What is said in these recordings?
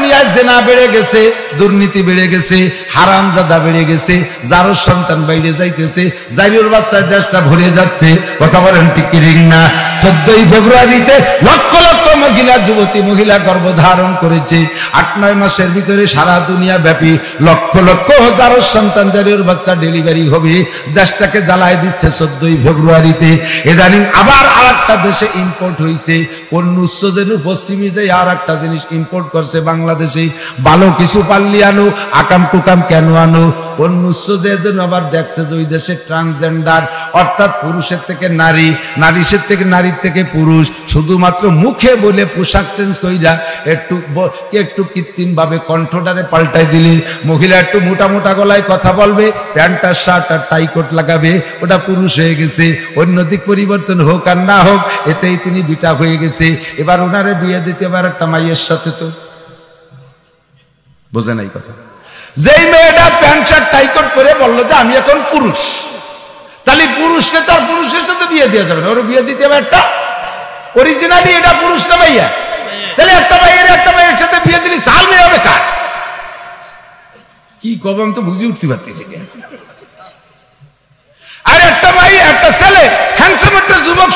দুনিয়ায় জেনা বেড়ে গেছে, দুর্নীতি বেড়ে গেছে, হারামজাদা বেড়ে গেছে, যারও সন্তান বাইরে যাইতেছে, জারির বাচ্চায় দেশটা ভরে যাচ্ছে। কথা বলেন ঠিক কি না? 14ই ফেব্রুয়ারিতে লক্ষ লক্ষ মহিলা, যুবতী মহিলা গর্ভধারণ করেছে। 8-9 মাসের ভিতরে সারা দুনিয়া ব্যাপী লক্ষ লক্ষ হাজারো সন্তান, জারির বাচ্চা ডেলিভারি হবে। দেশটাকে জ্বালায় দিচ্ছে 14ই ফেব্রুয়ারিতে। ইদানিং আবার আরেকটা দেশে ইম্পোর্ট হয়েছে, কোন উচ্চ যেন পশ্চিমী যে আর একটা জিনিস ইম্পোর্ট করছে বাংলাদেশে। ভালো কিছু পাল্লি আনো, আকাম টুকাম কেন আনো? কোন উচ্চ যে যেন আবার দেখছে যে ওই দেশে ট্রান্সজেন্ডার, অর্থাৎ পুরুষের থেকে নারী, নারীর থেকে নারীর থেকে পুরুষ, শুধুমাত্র মুখে বলে পোশাক চেঞ্জ কইরা একটু কৃত্রিম ভাবে কণ্ঠটারে পাল্টাই দিলে, মহিলা একটু মোটা মোটা গলায় কথা বলবে, প্যান্ট আর শার্ট আর টাই কোট লাগাবে, ওটা পুরুষ হয়ে গেছে। অন্যদিক পরিবর্তন হোক আর না হোক, এতেই তিনি বিটা হয়ে গেছে। এবার ওনারে বিয়ে দিতে আবার একটা মাইয়ের সাথে, তো বোঝে নাই কথা। যেই মেয়েটা প্যান্ট শার্ট টাই কোট করে বললো যে আমি এখন পুরুষ, তাহলে পুরুষটা তার পুরুষের সাথে বিয়ে দেওয়া যাবে না, ওর বিয়ে দিতে হবে একটা অরিজিনালি এটা পুরুষ না মাইয়া। তাহলে একটা মাইয়ের সাথে বিয়ে দিলি সাল মেয়ে হবে কার? কি কব আমি তো বুঝে উঠতে পারতেছি। আর একটা মাই, একটা ছেলে, হ্যান্ডসাম একটা যুবক,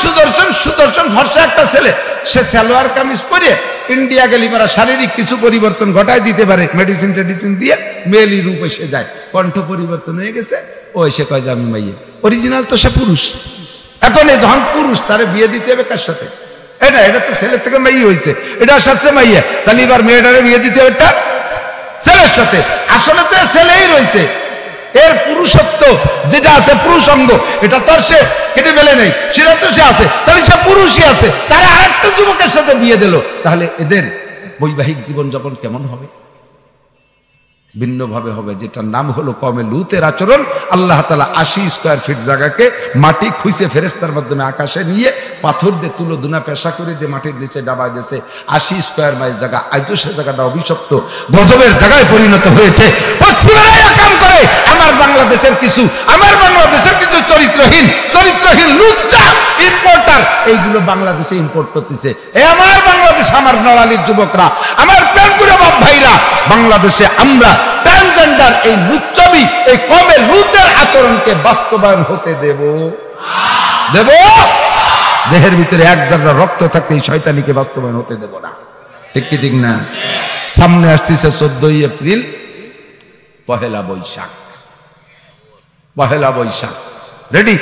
সুদর্শন ফর্সা একটা ছেলে, সে সালোয়ার কামিজ পরে ইন্ডিয়া গেলি মারা শারীরিক কিছু পরিবর্তন ঘটায় দিতে পারে, মেডিসিন টেডিসিন দিয়ে মেয়েলি রূপ এসে যায়, কণ্ঠ পরিবর্তন হয়ে গেছে, ও এসে কয় যে আমি মাইয়া। অরিজিনাল তো সে পুরুষ। এখন যখন পুরুষ, তারে বিয়ে দিতে হবে কার সাথে? এটা তো ছেলের থেকে মাই হয়েছে, এটা সাথে মাইয়া, তাহলে এবার মেয়েটারে বিয়ে দিতে হবে একটা ছেলের সাথে। আসলে তো ছেলেই রয়েছে, এর পুরুষত্ব যেটা আছে, পুরুষ অঙ্গ, এটা তো সে কেটে ফেলে নেই, সেটা তো সে আছে, তাহলে সে পুরুষই আছে। তারা আরেকটা যুবকের সাথে বিয়ে দিল, তাহলে এদের বৈবাহিক জীবন যাপন কেমন হবে? ভিন্নভাবে হবে, যেটার নাম হলো কমে লুতের আচরণ। আল্লাহ তাআলা 80 স্কয়ার ফিট জায়গাকে মাটি খুঁজে ফেরেশতার মাধ্যমে আকাশে নিয়ে পাথর দিয়ে তুলো দুনা পেশা করে দিয়ে মাটির নিচে ডাবাই দিয়েছে। 80 স্কয়ার মাইল জায়গা, আজও সে জায়গাটা অভিশপ্ত গজবের জায়গায় পরিণত হয়েছে। পশ্চিমারা কাম করে আমার বাংলাদেশের কিছু চরিত্রহীন লুচ্চা ইম্পোর্টার, এইগুলো বাংলাদেশে ইম্পোর্ট করতেছে। আমার বাংলাদেশ, আমার নড়ালির যুবকরা, আমার প্রাণপুরে বাপ ভাইরা, বাংলাদেশে আমরা ট্রান্সজেন্ডার এই লুচ্চবি, এই কমে লুতের আচরণকে বাস্তবায়ন হতে দেব। দেহের ভিতরে এক জায়গা রক্ত থাকতে এই শয়তানিকে বাস্তবায়ন হতে দেব না। ঠিক কি ঠিক না? সামনে আসতেছে 14ই এপ্রিল, পহেলা বৈশাখ। রেডি?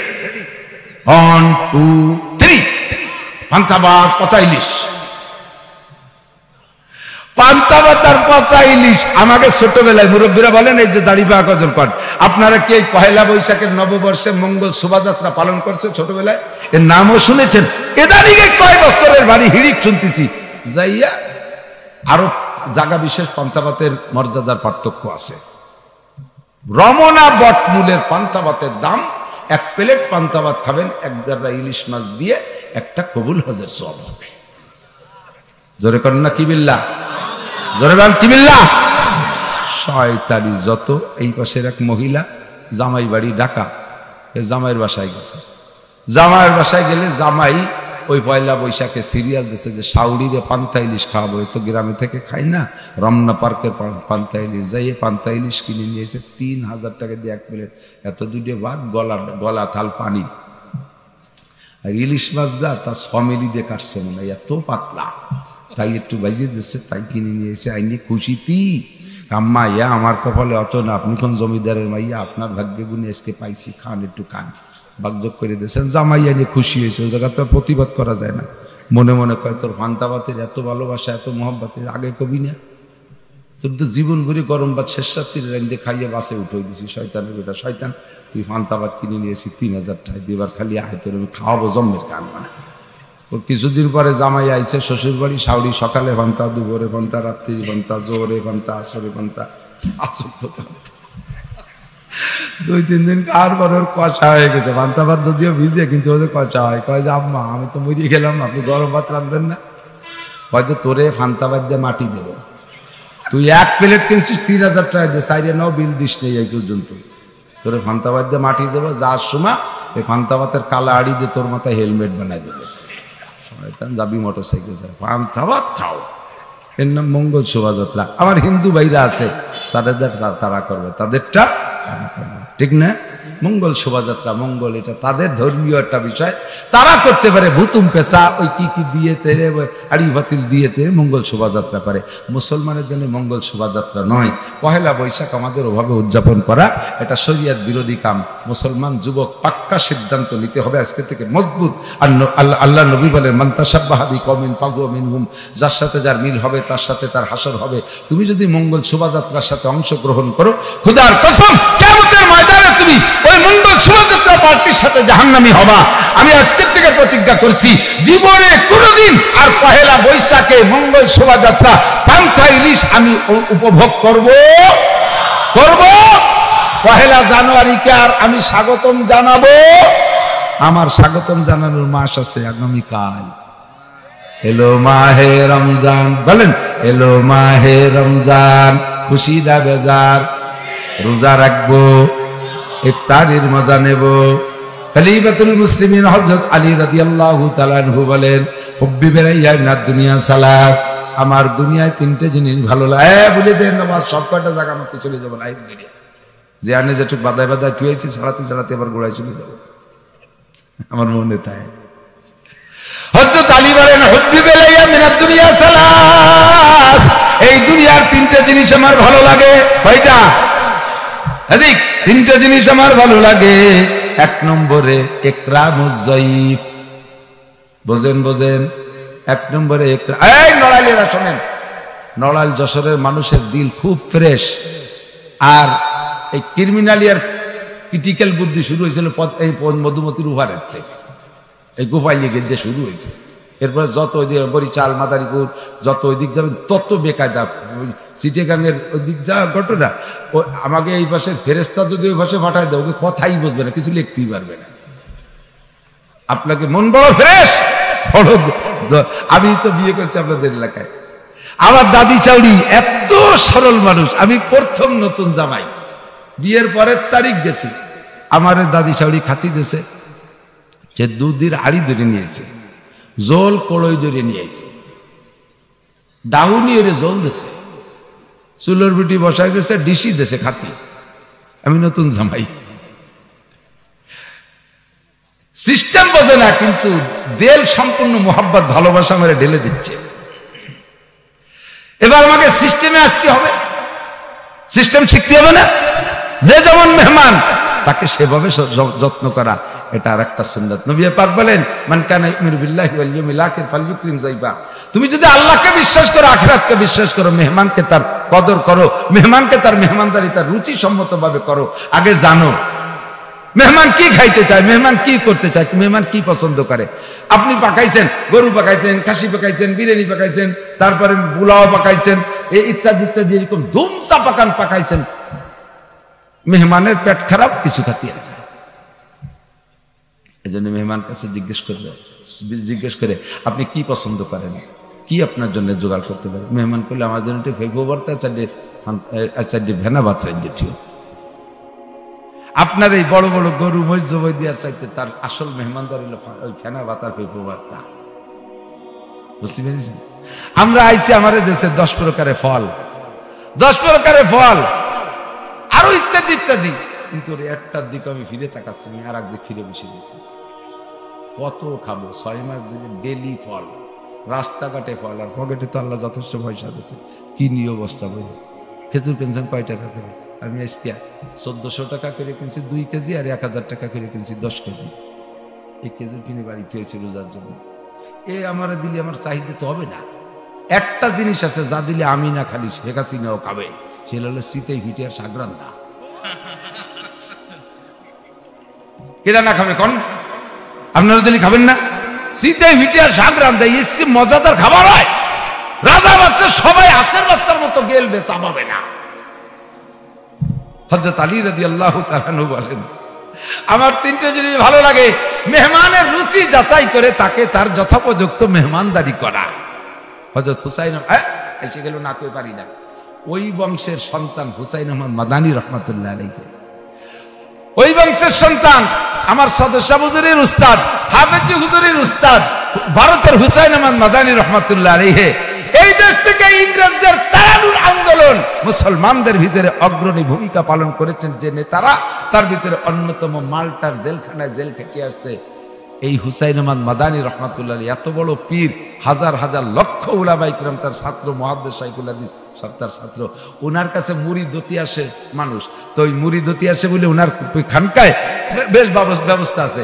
1 2 3 পান্তাবাদ পচা ইলিশ, পান্তাবাতার পচা ইলিশ। আমাকে ছোটবেলায় মুরব্বীরা বলেন, এই যে দাড়ি পাকা কজন কর, আপনারা কি এই পহেলা বৈশাখের নববর্ষে মঙ্গল শোভাযাত্রা পালন করছে ছোটবেলায়? এর নামও শুনেছেন? এদানিকে কয় বছরের বাড়ি হিড়িক শুনতেছি যাইয়া। আরো জায়গা বিশেষ পান্তাবাতের মর্যাদার পার্থক্য আছে। রমনা বটমূলের পান্তাবাতের দাম, এক প্লেট পান্তাবাত খাবেন, এক জায়গা ইলিশ মাছ দিয়ে, একটা কবুল হজের সওয়াব হবে। জোরে করেন না কি বিল্লাহ? জোরে বলেন কি বিল্লাহ? শয়তানি যত। এই পাশের এক মহিলা, জামাই বাড়ি ঢাকা, জামাইয়ের বাসায় গেছে। জামাইয়ের বাসায় গেলে জামাই ওই পয়লা বৈশাখে সিরিয়াল দিচ্ছে যে শাউরিরে পান্তা ইলিশ খাওয়াবো। তো গ্রামে থেকে খাই না, রমনা পার্কের পান্তা ইলিশ, যাইয়ে পান্তা ইলিশ কিনে নিয়েছে 3000 টাকা দিয়ে এক প্লেট। এত দুটো ভাত, গলা থাল পানি। আর ইলিশ মাছ যা তা 6 মিলি দিয়ে কাটছে, মনে হয় এত পাতলা, তাই একটু বাজিয়ে দিচ্ছে, তাই কিনে নিয়েছে। আইনি খুশিতি আম্মা, ইয়া আমার কপালে অত না, আপনি কোন জমিদারের মাইয়া, আপনার ভাগ্যে গুণে আজকে পাইছি, খান একটু খান। বাগযোগ করে দিয়েছেন, জামাইয়া নিয়ে খুশি হয়েছে। ওই জায়গা তো প্রতিবাদ করা যায় না। মনে মনে কয়, তোর পান্তাবাতের এত ভালোবাসা, এত মহব্বতের আগে কবি না? তোর তো জীবন ঘুরে গরম ভাত 6-7 রেন্দে খাইয়ে বাসে উঠে দিছি। শয়তানের বেটা শয়তান, তুই পান্তাবাত কিনে নিয়েছি 3000 টাকা দিবার, খালি আয় তোর আমি খাওয়াবো জম্মের গান। মানে ওর কিছুদিন পরে জামাই আইছে শ্বশুর বাড়ি, শাউরি সকালে পান্তা, দুপুরে পান্তা, রাত্রি পান্তা, জোরে পান্তা, আসরে পান্তা, আসক্ত পান্তা। 2-3 দিন খাওয়ার পর ওর কষা হয়ে গেছে। পান্তা ভাত যদিও ভিজে, কিন্তু ওদের কষা হয়। কয় যে আম্মা, আমি তো মরিয়ে গেলাম, আপনি গরম ভাত রাখবেন না? কয় যে তোরে পান্তা ভাত দিয়ে মাটি দেব, তুই এক প্লেট কিনছিস 3000 টাকা দিয়ে, সাইডে নাও বিল দিস নেই এই পর্যন্ত, তোরে পান্তা ভাত দিয়ে মাটি দেবো। যার সময় এই পান্তা ভাতের কালা আড়ি দিয়ে তোর মাথায় হেলমেট বানাই দেবে। শয়তান যাবি মোটরসাইকেল, পান্তা ভাত খাও। এর নাম মঙ্গল শোভাযাত্রা। আমার হিন্দু ভাইরা আছে, তাদের তারা করবে, তাদেরটা তারা করবে, ঠিক না? মঙ্গল শোভাযাত্রা, মঙ্গল এটা তাদের ধর্মীয় একটা বিষয়, তারা করতে পারে। ভুতুম পেশা ওই কি দিয়েতে আড়ি বাতিল দিয়েতে মঙ্গল শোভাযাত্রা করে। মুসলমানের জন্য মঙ্গল শোভাযাত্রা নয়। পহেলা বৈশাখ আমাদের ওভাবে উদযাপন করা এটা শরিয়ত বিরোধী কাম। মুসলমান যুবক পাক্কা সিদ্ধান্ত নিতে হবে আজকে থেকে মজবুত। আল্লাহ নবী বলেন মান তাশাব্বাহা বিকওমিন ফাহুয়া মিনহুম, যার সাথে যার মিল হবে তার সাথে তার হাসর হবে। তুমি যদি মঙ্গল শোভাযাত্রার সাথে অংশগ্রহণ করো, খোদার কসম কিয়ামতের ময়দানে তুমি ওই মঙ্গল শোভাযাত্রা পার্টির সাথে জাহান্নামী হবা। আমি আজকের থেকে প্রতিজ্ঞা করছি, জীবনে কোনোদিন আর পহেলা বৈশাখে মঙ্গল শোভাযাত্রা পান্থা ইলিশ আমি উপভোগ করব। পহেলা জানুয়ারিকে আর আমি স্বাগতম জানাবো। আমার স্বাগতম জানানোর মাস আছে আগামীকাল। এলো মাহে রমজান, বলেন এলো মাহে রমজান, খুশিরা বেজার, রোজা রাখবো, ইফতারের মজা নেব। খলিফাতুল মুসলিমিন হযরত আলী রাদিয়াল্লাহু তাআলা আনহু বলেন হুব্বি বেরাইয়া মিনাদ দুনিয়া সালাস, আমার দুনিয়ায় তিনটে জিনিস ভালো লাগে। বলে দেন আমার সব কয়টা জায়গা মতো চলে যাবো লাইফ বেরিয়ে, যে আনে যেটুক বাদায় বাদায় তুইছি ছাড়াতে এবার গোড়ায় চলে যাবো, আমার মনে তাই। হযরত আলী বলেন হুব্বি বেরাইয়া মিনাদ দুনিয়া সালাস, এই দুনিয়ার তিনটে জিনিস আমার ভালো লাগে। কয়টা? এদিক তিনটে জিনিস আমার ভালো লাগে। এক নম্বরে ইকরামুজ যায়ীফ, বোঝেন এক নম্বরে এই নড়াইলেরা শোনেন, নড়াইল যশোরের মানুষের দিল খুব ফ্রেশ। আর এই ক্রিমিনালিয়ার ক্রিটিক্যাল বুদ্ধি শুরু হয়েছিল এই মধুমতির উহারের থেকে, এই গোপাইলি গেদ্দে শুরু হয়েছে। এরপরে যত ওই দিকে বরিশাল মাদারীপুর যত ওই দিক যাবেন তত বেকায়দা। চিটেগাঙের ওই দিক যা ঘটনা, ও আমাকে এই পাশে ফেরেস্তা যদি ওই পাশে পাঠায় দেয়, ওকে কথাই বুঝবে না, কিছু লিখতেই পারবে না। আপনাকে মন বড় ফ্রেশ। আমি তো বিয়ে করছি আপনাদের এলাকায়, আমার দাদি চাউড়ি এত সরল মানুষ। আমি প্রথম নতুন জামাই, বিয়ের পরের তারিখ গেছি, আমার দাদি চাউড়ি খাতি দিয়েছে, সে দুধের হাড়ি ধরে নিয়েছে, জল কড়ই ধরে নিয়েছে, ডাউনি ওরে জল দিয়েছে, চুলোর বুটি বসাই দিয়েছে, ডিসি দিয়েছে খাতি। আমি নতুন জামাই, সিস্টেম বোঝে না, কিন্তু দেল সম্পূর্ণ মোহাব্বত ভালোবাসা আমার ঢেলে দিচ্ছে। এবার আমাকে সিস্টেমে আসতে হবে, সিস্টেম শিখতে হবে না। যে যেমন মেহমান তাকে সেভাবে যত্ন করা, এটা আর একটা সুন্নাত। নবী পাক বলেন মান কানা ইউমিনু বিল্লাহি ওয়াল ইয়াউমিল আখির ফালইউকরিম যায়ফা, তুমি যদি আল্লাহকে বিশ্বাস করো, আখিরাতকে বিশ্বাস করো, মেহমানকে তার কদর করো, মেহমানকে তার মেহমানদারি তার রুচি সম্মতভাবে করো। আগে জানো মেহমান কি খাইতে চায়, মেহমান কি করতে চায়, মেহমান কি পছন্দ করে। আপনি পাকাইছেন, গরু পাকাইছেন, খাসি পাকাইছেন, বিরিয়ানি পাকাইছেন, তারপরে পোলাও পাকাইছেন, ইত্যাদি ইত্যাদি, এরকম ধুমসা পাকাইছেন, মেহমানের পেট খারাপ, কিছু খাতিয়ে রাখে। এই জন্য মেহমান কাছে জিজ্ঞেস করে আপনি কি পছন্দ করেন, কি আপনার জন্য জোগাড় করতে পারে। মেহমান করলে আমার জন্য একটু ফেফো ভর্তা, চারটে ভেনা ভাত রাখিও। আপনার এই বড় বড় গরু মহিষ জবাই দেওয়ার চাইতে তার আসল মেহমানদার হলো ওই ফেনা ভাত আর ফেফো ভর্তা। বুঝতে পেরেছেন? আমরা আইছি আমাদের দেশে 10 প্রকারের ফল, 10 প্রকারের ফল, আরো ইত্যাদি ইত্যাদি, কিন্তু একটার দিকে আমি ফিরে তাকাচ্ছি, আর একদিকে ফিরে বসে দিয়েছি। কত খাবো? 6 মাস ধরে ডেলি ফল, রাস্তাঘাটে ফল, আর পকেটে তো আল্লাহ যথেষ্ট পয়সা দিয়েছে। কি নিয়ে অবস্থা বলি। খেজুর কিনছেন কয় টাকা করে? আমি আজকে 1400 টাকা করে কিনছি 2 কেজি, আর 1000 টাকা করে কিনছি 10 কেজি। এই খেজুর কিনে বাড়িতে হয়েছে রোজার জন্য। আমার দিলে আমার চাহিদা তো হবে না। একটা জিনিস আছে যা দিলে আমি না খালি শেখ হাসিনাও খাবে, সেটা হলো শীতেই ভিটে আর শাক রান্না। কেনা না খাবে কোন? আপনারা দিলে খাবেন না? শীতেই ভিটে আর শাক রান্না এসে মজাদার খাবার হয়। রাজা বাচ্চা সবাই হাঁসের বাচ্চার মতো গেলবে, চাপাবে না। হযরত আলী রাদিয়াল্লাহু তাআলা আনহু বলেন আমার 3টে জিনিস ভালো লাগে। মেহমানের রুচি যাচাই করে তাকে তার যথোপযুক্ত মেহমানদারি করা। হযরত হুসাইন এসে গেল, না কই পারি না, ওই বংশের সন্তান হুসাইন আহমদ মাদানী রহমাতুল্লাহ আলাইহি, ওই বংশের সন্তান আমার সদস্য হুজুরের উস্তাদ, হাফেজ হুজুরের উস্তাদ, ভারতের হুসাইন আহমদ মাদানী রহমাতুল্লাহ আলাইহি। এই দেশ থেকে ইংরেজদের তাড়ানোর আন্দোলন মুসলমানদের ভিতরে অগ্রণী ভূমিকা পালন করেছেন যে নেতারা, তার ভিতরে অন্যতম মাল্টার জেলখানায় জেল খেটে আসছে এই হুসাইন আহমদ মাদানী রহমাতুল্লাহ। এত বড় পীর, হাজার হাজার লক্ষ উলামায়ে কেরাম তার ছাত্র, মুহাদ্দিস শাইখুল হাদিস সব তার ছাত্র। ওনার কাছে মুরিদ হতে আসে মানুষ, তো ওই মুরিদ হতে আসে বলে ওনার খানকায় বেশ ব্যবস্থা আছে।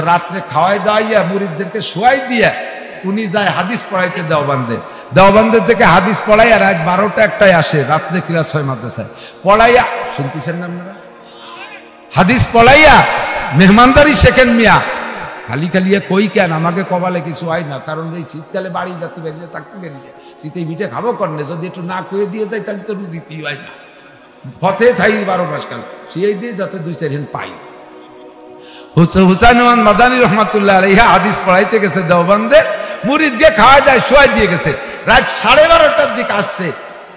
রাত্রে খাওয়াই দাওয়াইয়া মুরিদদেরকে শোয়াই দিয়া উনি যায় হাদিস পড়াইতে দেওবন্দে। দেওবন্দের থেকে হাদিস পড়াইয়া রাত 12টা 1টায় আসে, রাত্রে ক্লাস হয় মাদ্রাসায় পড়াইয়া, শুনতেছেন না আপনারা? হাদিস পড়াইয়া মেহমানদারি শেখেন মিয়া। খালি খালিয়া কই কেন, আমাকে কবালে কিছু হয় না, কারণ এই শীতকালে বাড়ি যাতে বেরিয়ে থাকতে বেরিয়ে শীতে পিঠে খাবো করলে, যদি একটু না কয়ে দিয়ে যায় তাহলে তো রুজিতেই হয় না, পথে থাই 12 মাস কাল সেই দিয়ে যাতে 2-4 দিন পাই। হুসাইন আহমদ মাদানী রহমাতুল্লাহ আলাইহি হাদিস পড়াইতে গেছে দেওবন্দে, মুরিদকে খাওয়া যায় শোয়াই দিয়ে গেছে। রাত 12:30টার দিকে আসছে,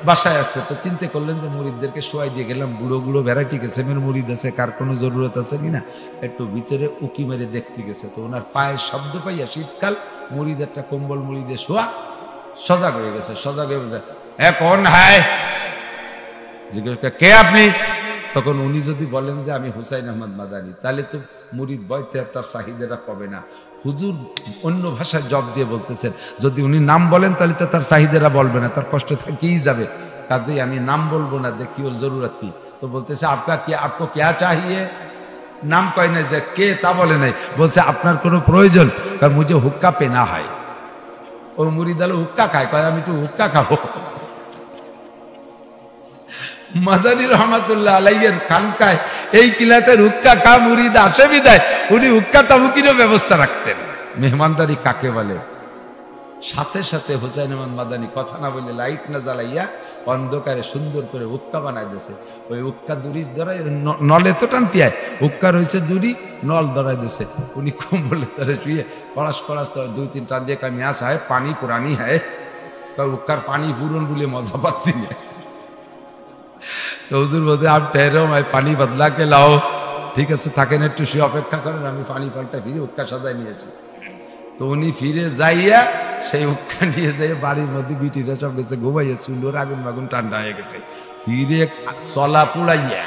বাসায় আসছে, তো চিন্তা করলেন যে মুরিদদেরকে শোয়াই দিয়ে গেলাম, বুড়ো বুড়ো ভ্যারাইটি কিসেমের মুরিদ আছে, কার কোনো জরুরত আছে কিনা একটু ভিতরে উকি মেরে দেখতে গেছে। তো ওনার পায়ের শব্দ পাইয়া শীতকাল, মুরিদ একটা কম্বল মুড়ি দিয়ে শোয়া, সজাগ হয়ে গেছে। সজাগ হয়ে বলছে, হ্যাঁ কোন হায়, জিজ্ঞেস কে আপনি? তখন উনি যদি বলেন যে আমি হুসাইন আহমদ মাদানী, তাহলে তো মুরিদ বয়তে তার চাহিদাটা পাবে না। হুজুর অন্য ভাষায় জব দিয়ে বলতেছেন, যদি উনি নাম বলেন তাহলে তো তার চাহিদাটা বলবে না, তার কষ্ট থেকেই যাবে। কাজেই আমি নাম বলবো না, দেখি ওর জরুরত কি। তো বলতেছে আপকো ক্যা চাহিয়ে, নাম কয় নাই যে কে তা বলে নাই, বলছে আপনার কোনো প্রয়োজন? কারণ মুঝে হুক্কা পেনা হয়। ও মুরিদ আলো হুক্কা খায়, কয় আমি একটু হুক্কা খাবো। মাদানী রহমাতুল্লাহ আলাইহির খানকায় এই ক্লাসের হুক্কা খা মুরিদ আসে বিদায় উনি হুক্কা তাবুকিরও ব্যবস্থা রাখতেন। মেহমানদারি কাকে বলে? সাথে সাথে হুসাইন আহমদ মাদানী কথা না বলে লাইট না জ্বালাইয়া অন্ধকারে সুন্দর করে হুক্কা বানাই দিয়েছে। ওই হুক্কা দড়ি ধরাই নলে তো টানতি আয়, হুক্কা রয়েছে দড়ি, নল ধরাই দিয়েছে। উনি কম্বলে তরে শুয়ে কড়াস কড়াস 2-3 টান দিয়ে কামি আসা হয়, পানি পুরানি হয়, হুক্কার পানি পুরন বলে মজা পাচ্ছি না। তো হুজুর বলতে আপ ঠেরো, আমি পানি বদলা কে লাও। ঠিক আছে, থাকেন একটু সে অপেক্ষা করেন, আমি পানি পাল্টা ফিরে হুক্কা সাজাই নিয়েছি। তো উনি ফিরে যাইয়া সেই হুক্কা নিয়ে যাই বাড়ির মধ্যে, বিটিরা সব গেছে ঘুমাইয়া, চুলোর আগুন বাগুন ঠান্ডা হয়ে গেছে, ফিরে চলা পুড়াইয়া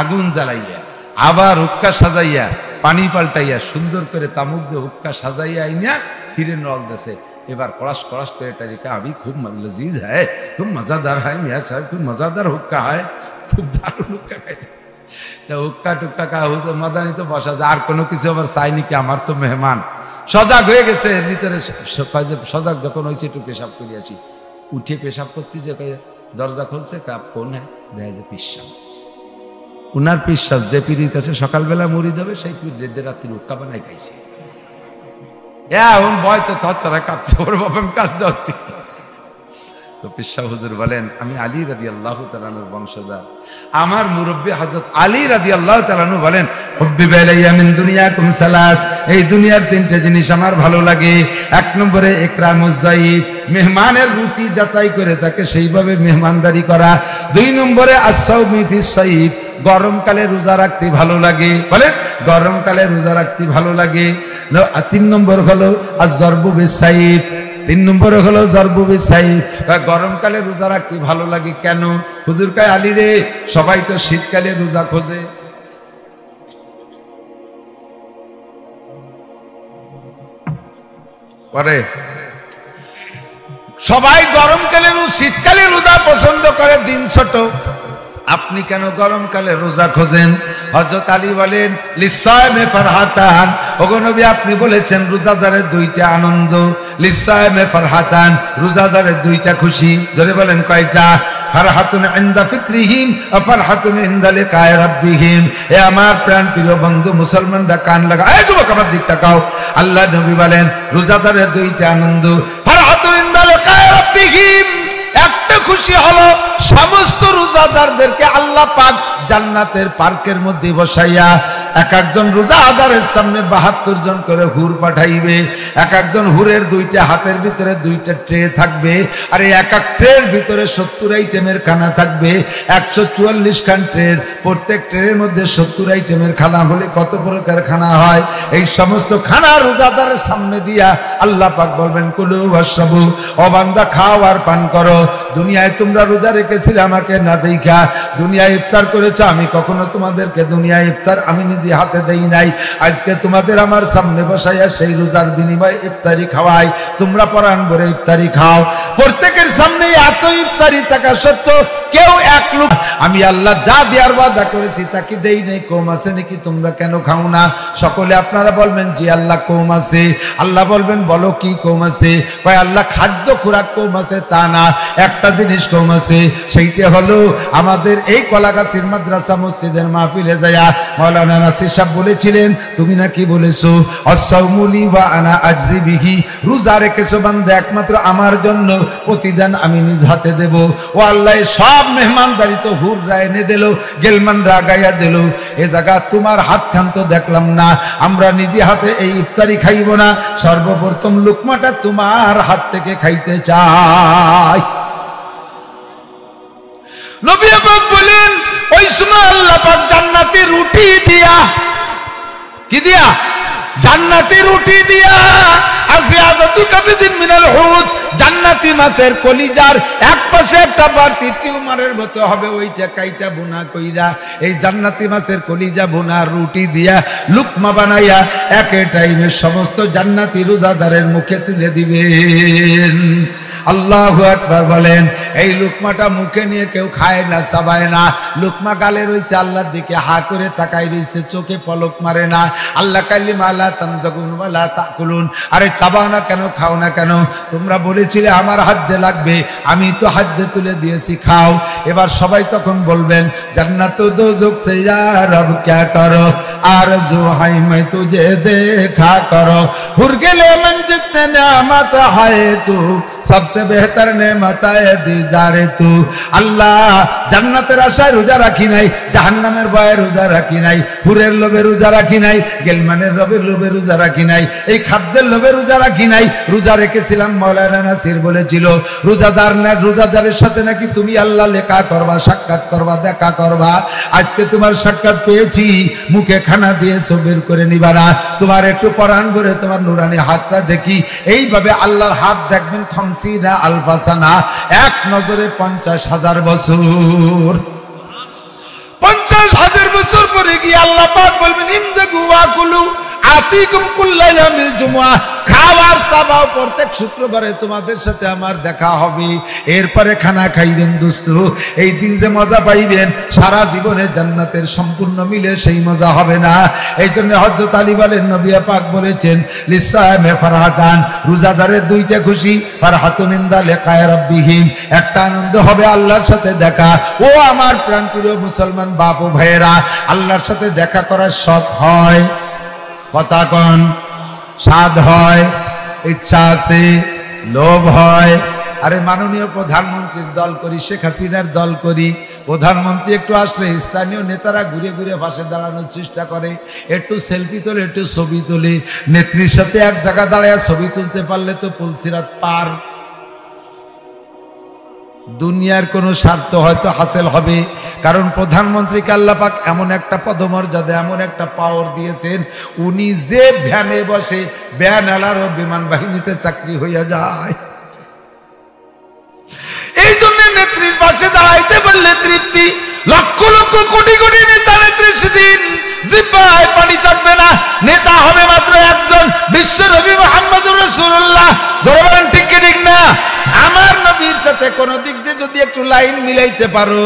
আগুন জ্বালাইয়া আবার হুক্কা সাজাইয়া পানি পাল্টাইয়া সুন্দর করে তামুক দিয়ে হুক্কা সাজাইয়া আইনা ফিরে নল দেশে। এবার কড়াস কড়াস করে তারিকা আমি খুব লজিজ হয়, খুব মজাদার হয় মিয়া সাহেব, খুব মজাদার হুক্কা হয়, খুব দারুণ হুক্কা খাই। তা হুক্কা টুক্কা খা হুজুর মাদানী তো বসা যায়, আর কোনো কিছু আমার চাইনি কি, আমার তো মেহমান। সজাগ হয়ে গেছে ভিতরে, সজাগ যখন হয়েছে একটু পেশাব করে আসি। উঠে পেশাব করতে যে দরজা খুলছে, কাপ কোন হ্যাঁ দেখা যায় পিসাব। উনার পিসাব যে পিড়ির কাছে সকালবেলা মুড়ি দেবে, সেই পিড় রেদের রাত্রি হুক্কা বানাই খাইছে। এখন ভয় তো তরা কাঁদছে, ওর বাবা আমি কাজটা হচ্ছি। তো পিসা হুজুর বলেন, আমি আলী রাদিয়াল্লাহু তাআলার বংশধর, আমার মুরব্বী হযরত আলী রাদিয়াল্লাহু তাআলা বলেন, হুব্বিবা ইলাইয়া মিন দুনিয়াকুম সালাস, এই দুনিয়ার 3টে জিনিস আমার ভালো লাগে। 1 নম্বরে ইকরামুজ যায়িফ, মেহমানের রুচি যাচাই করে তাকে সেইভাবে মেহমানদারি করা। 2 নম্বরে আস-সাওমি ফিস সাইফ, গরমকালে রোজা রাখতে ভালো লাগে। বলেন গরমকালে রোজা রাখতে ভালো লাগে। 3 নম্বর হলো আজ-জারবু বিস-সাইফ, 3 নম্বরে হলো জারবু বিস-সাইফ, গরমকালে রোজা রাখতে ভালো লাগে। কেন? হুজুর কয়, আলী রে, সবাই তো শীতকালে রোজা খোঁজে, করে সবাই গরমকালে শীতকালে রোজা পছন্দ করে, দিন ছোট, আপনি কেন গরমকালে রোজা খোঁজেন? হযরত আলী বলেন, লিসাইমে ফারহাতান, ওগো নবী আপনি বলেছেন রোজাদারের 2টা আনন্দ, লিসাইমে ফারহাতান, রোজাদারের 2টা খুশি। ধরে বলেন কয়টা? ফারহাতুন ইনদা ফিতরিহিম ওয়া ফারহাতুন ইনদা লিকায়ে রাব্বিহিম। এ আমার প্রাণ প্রিয় বন্ধু মুসলমানরা কান লাগা, এই যুবক আমার দিক তাকাও। আল্লাহ নবী বলেন রোজাদারের 2টা আনন্দ, ফারহাতুন ইনদা লিকায়ে রাব্বিহিম, একটা খুশি হলো সমস্ত রোজাদার রোজাদারদেরকে আল্লাহ পাক জান্নাতের পার্কের মধ্যে বসাইয়া এক একজন রোজাদারের সামনে 72 জন করে হুর পাঠাইবে। এক একজন হুরের দুইটা হাতের ভিতরে দুইটা ট্রে থাকবে, আর এই এক এক ট্রের ভিতরে 70 আইটেমের খানা থাকবে। 144 খান ট্রের, প্রত্যেক ট্রের মধ্যে 70 আইটেমের খানা হলে কত প্রকার খানা হয়। এই সমস্ত খানা রোজাদারের সামনে দিয়া আল্লাহ পাক বলবেন কুলু ওয়াশরাবু, ও বান্দা খাও আর পান করো। দুনিয়ায় তোমরা রোজা রেখেছিলে আমাকে না দেখা, দুনিয়ায় ইফতার করেছো, আমি কখনো তোমাদেরকে দুনিয়ায় ইফতার আমি নিজে হাতে দেই নাই। আজকে তোমাদের আমার সামনে বসাইয়া সেই রোজার বিনিময়ে ইফতারি খাওয়াই, তোমরা পরাণ ভরে ইফতারি খাও। প্রত্যেকের সামনে এত ইফতারি থাকা সত্ত্বেও কেউ এক লোক আমি আল্লাহ যা দেওয়ার ওয়াদা করেছি তাকে দেই নাই। কম আছে নাকি, তোমরা কেন খাও না? সকলে আপনারা বলবেন জি আল্লাহ কম আছে। আল্লাহ বলবেন বলো কি কম আছে? কয় আল্লাহ খাদ্য খোরাক কম আছে তা না, একটা জিনিস কম আছে, সেইটা হলো আমাদের এই কলাগাছির মাদ্রাসা মসজিদের মাহফিলে যায়া মাওলানা নাসির সাহেব বলেছিলেন, তুমি নাকি বলেছো আস-সাওমুলি ওয়া আনা আজজি বিহি, রোজা রেখেছো বান্দা একমাত্র আমার জন্য, প্রতিদান আমি নিজ হাতে দেব। ও আল্লাহ সব মেহমানদারি তো হুররা এনে দিল, গেলমানরা গাইয়া দিল, এ জায়গা তোমার হাত খান তো দেখলাম না। আমরা নিজে হাতে এই ইফতারি খাইব না, সর্বপ্রথম লুকমাটা তোমার হাত থেকে খাইতে চাই। নবী পাক বলেন ওই সময় আল্লাহ পাক জান্নাতি রুটি দিয়া, কি দিয়া? জান্নাতি রুটি দিয়া, আজিয়াদাতু কাবিদিন মিনাল হুদ, জান্নাতি মাছের কলিজার এক পাশে একটা বাড়তি টিউমারের মতো হবে, ওইটা কাইটা বোনা কইরা এই জান্নাতি মাছের কলিজা বোনা রুটি দিয়া লুকমা বানাইয়া একে টাইমে সমস্ত জান্নাতি রোজাদারের মুখে তুলে দিবেন। আল্লাহু আকবার বলেন। এই লুকমাটা মুখে নিয়ে কেউ খায় না, চাবায় না, লুকমা গালে রয়েছে, আল্লাহর দিকে হা করে তাকাই রয়েছে, চোখে পলক মারে না। আল্লাহ কাল্লিমা লা তামজাকুন ওয়া লা তাকুলুন, আরে চাবাও না কেন, খাও না কেন? তোমরা বলেছিলে আমার হাত দিয়ে লাগবে, আমি তো হাত দিয়ে তুলে দিয়েছি, খাও। এবার সবাই তখন বলবেন জান্নাত ও দোজখ সে ইয়া রব क्या करो, आरज़ू है मैं तुझे देखा करो, हुर गले मन जितने नेमत है तू, सबसे बेहतर नेमत है दीदारे तू। আল্লাহ জান্নাতের আশায় রোজা রাখি নাই, জাহান্নামের ভয়ে রোজা রাখি নাই, হুরের লোভে রোজা রাখি নাই, গেলমানের লোভে রোজা রাখি নাই, এই খাদ্যের লোভে রোজা রাখি নাই। রোজা রেখেছিলাম, মাওলানা নাসির বলেছিল রোজাদার না, রোজাদারের সাথে নাকি তুমি আল্লাহ লেখা করবা, সাক্ষাৎ করবা, দেখা করবা। আজকে তোমার সাক্ষাৎ পেয়েছি, মুখে খানা দিয়ে বের করে নিবা না, তোমার একটু পরাণ করে তোমার নুরানি হাতটা দেখি। এইভাবে আল্লাহর হাত দেখবেন 50 আলফা সানা, এক নজরে 50,000 বছর। 50,000 বছর পরে গিয়ে আল্লাহ পাক বলবেন ইমজাগু ওয়া কুলু আতিকুম কুল্লা ইয়াউমিল জুমআ, খাবার চাবাও, প্রত্যেক শুক্রবারে তোমাদের সাথে আমার দেখা হবে। এরপরে খানা খাইবেন দোস্ত, এই দিন যে মজা পাইবেন সারা জীবনে জান্নাতের সম্পূর্ণ মিলে সেই মজা হবে না। এই জন্য হযরত আলী বলেন নবী পাক বলেছেন লিসামে ফারহাতান, রোজাদারের দুইটা খুশি, ফারহাতুন ইনদা লিকায়ে রাব্বিহিম, একটা আনন্দ হবে আল্লাহর সাথে দেখা। ও আমার প্রাণপ্রিয় মুসলমান বাপ ও ভাইয়েরা, আল্লাহর সাথে দেখা করার শখ হয়, কথা কন, স্বাদ হয়, ইচ্ছা আছে, লোভ হয়। আরে মাননীয় প্রধানমন্ত্রীর দল করি, শেখ হাসিনার দল করি, প্রধানমন্ত্রী একটু আসলে স্থানীয় নেতারা ঘুরে ঘুরে পাশে দাঁড়ানোর চেষ্টা করে, একটু সেলফি তোলে, একটু ছবি তোলে। নেত্রীর সাথে এক জায়গা দাঁড়ায় ছবি তুলতে পারলে তো পুলসিরাত পার। দুনিয়ার কোনো স্বার্থ হয়তো হাসিল হবে, কারণ প্রধানমন্ত্রীকে আল্লাহ পাক এমন একটা পদমর্যাদা, এমন একটা পাওয়ার দিয়েছেন, উনি যে ভ্যানে বসে ভ্যান আলারও বিমান বাহিনীতে চাকরি হইয়া যায়। এই জন্য নেত্রীর পাশে দাঁড়াইতে পারলে তৃপ্তি। লক্ষ লক্ষ কোটি কোটি নেতা নেত্রী সেদিন জিব্বায় পানি থাকবে না, নেতা হবে মাত্র একজন, বিশ্ব নবী মুহাম্মদুর রাসূলুল্লাহ। জোরে বলেন ঠিক কি ঠিক না? আমার নবীর সাথে কোন দিক দিয়ে যদি একটু লাইন মিলাইতে পারো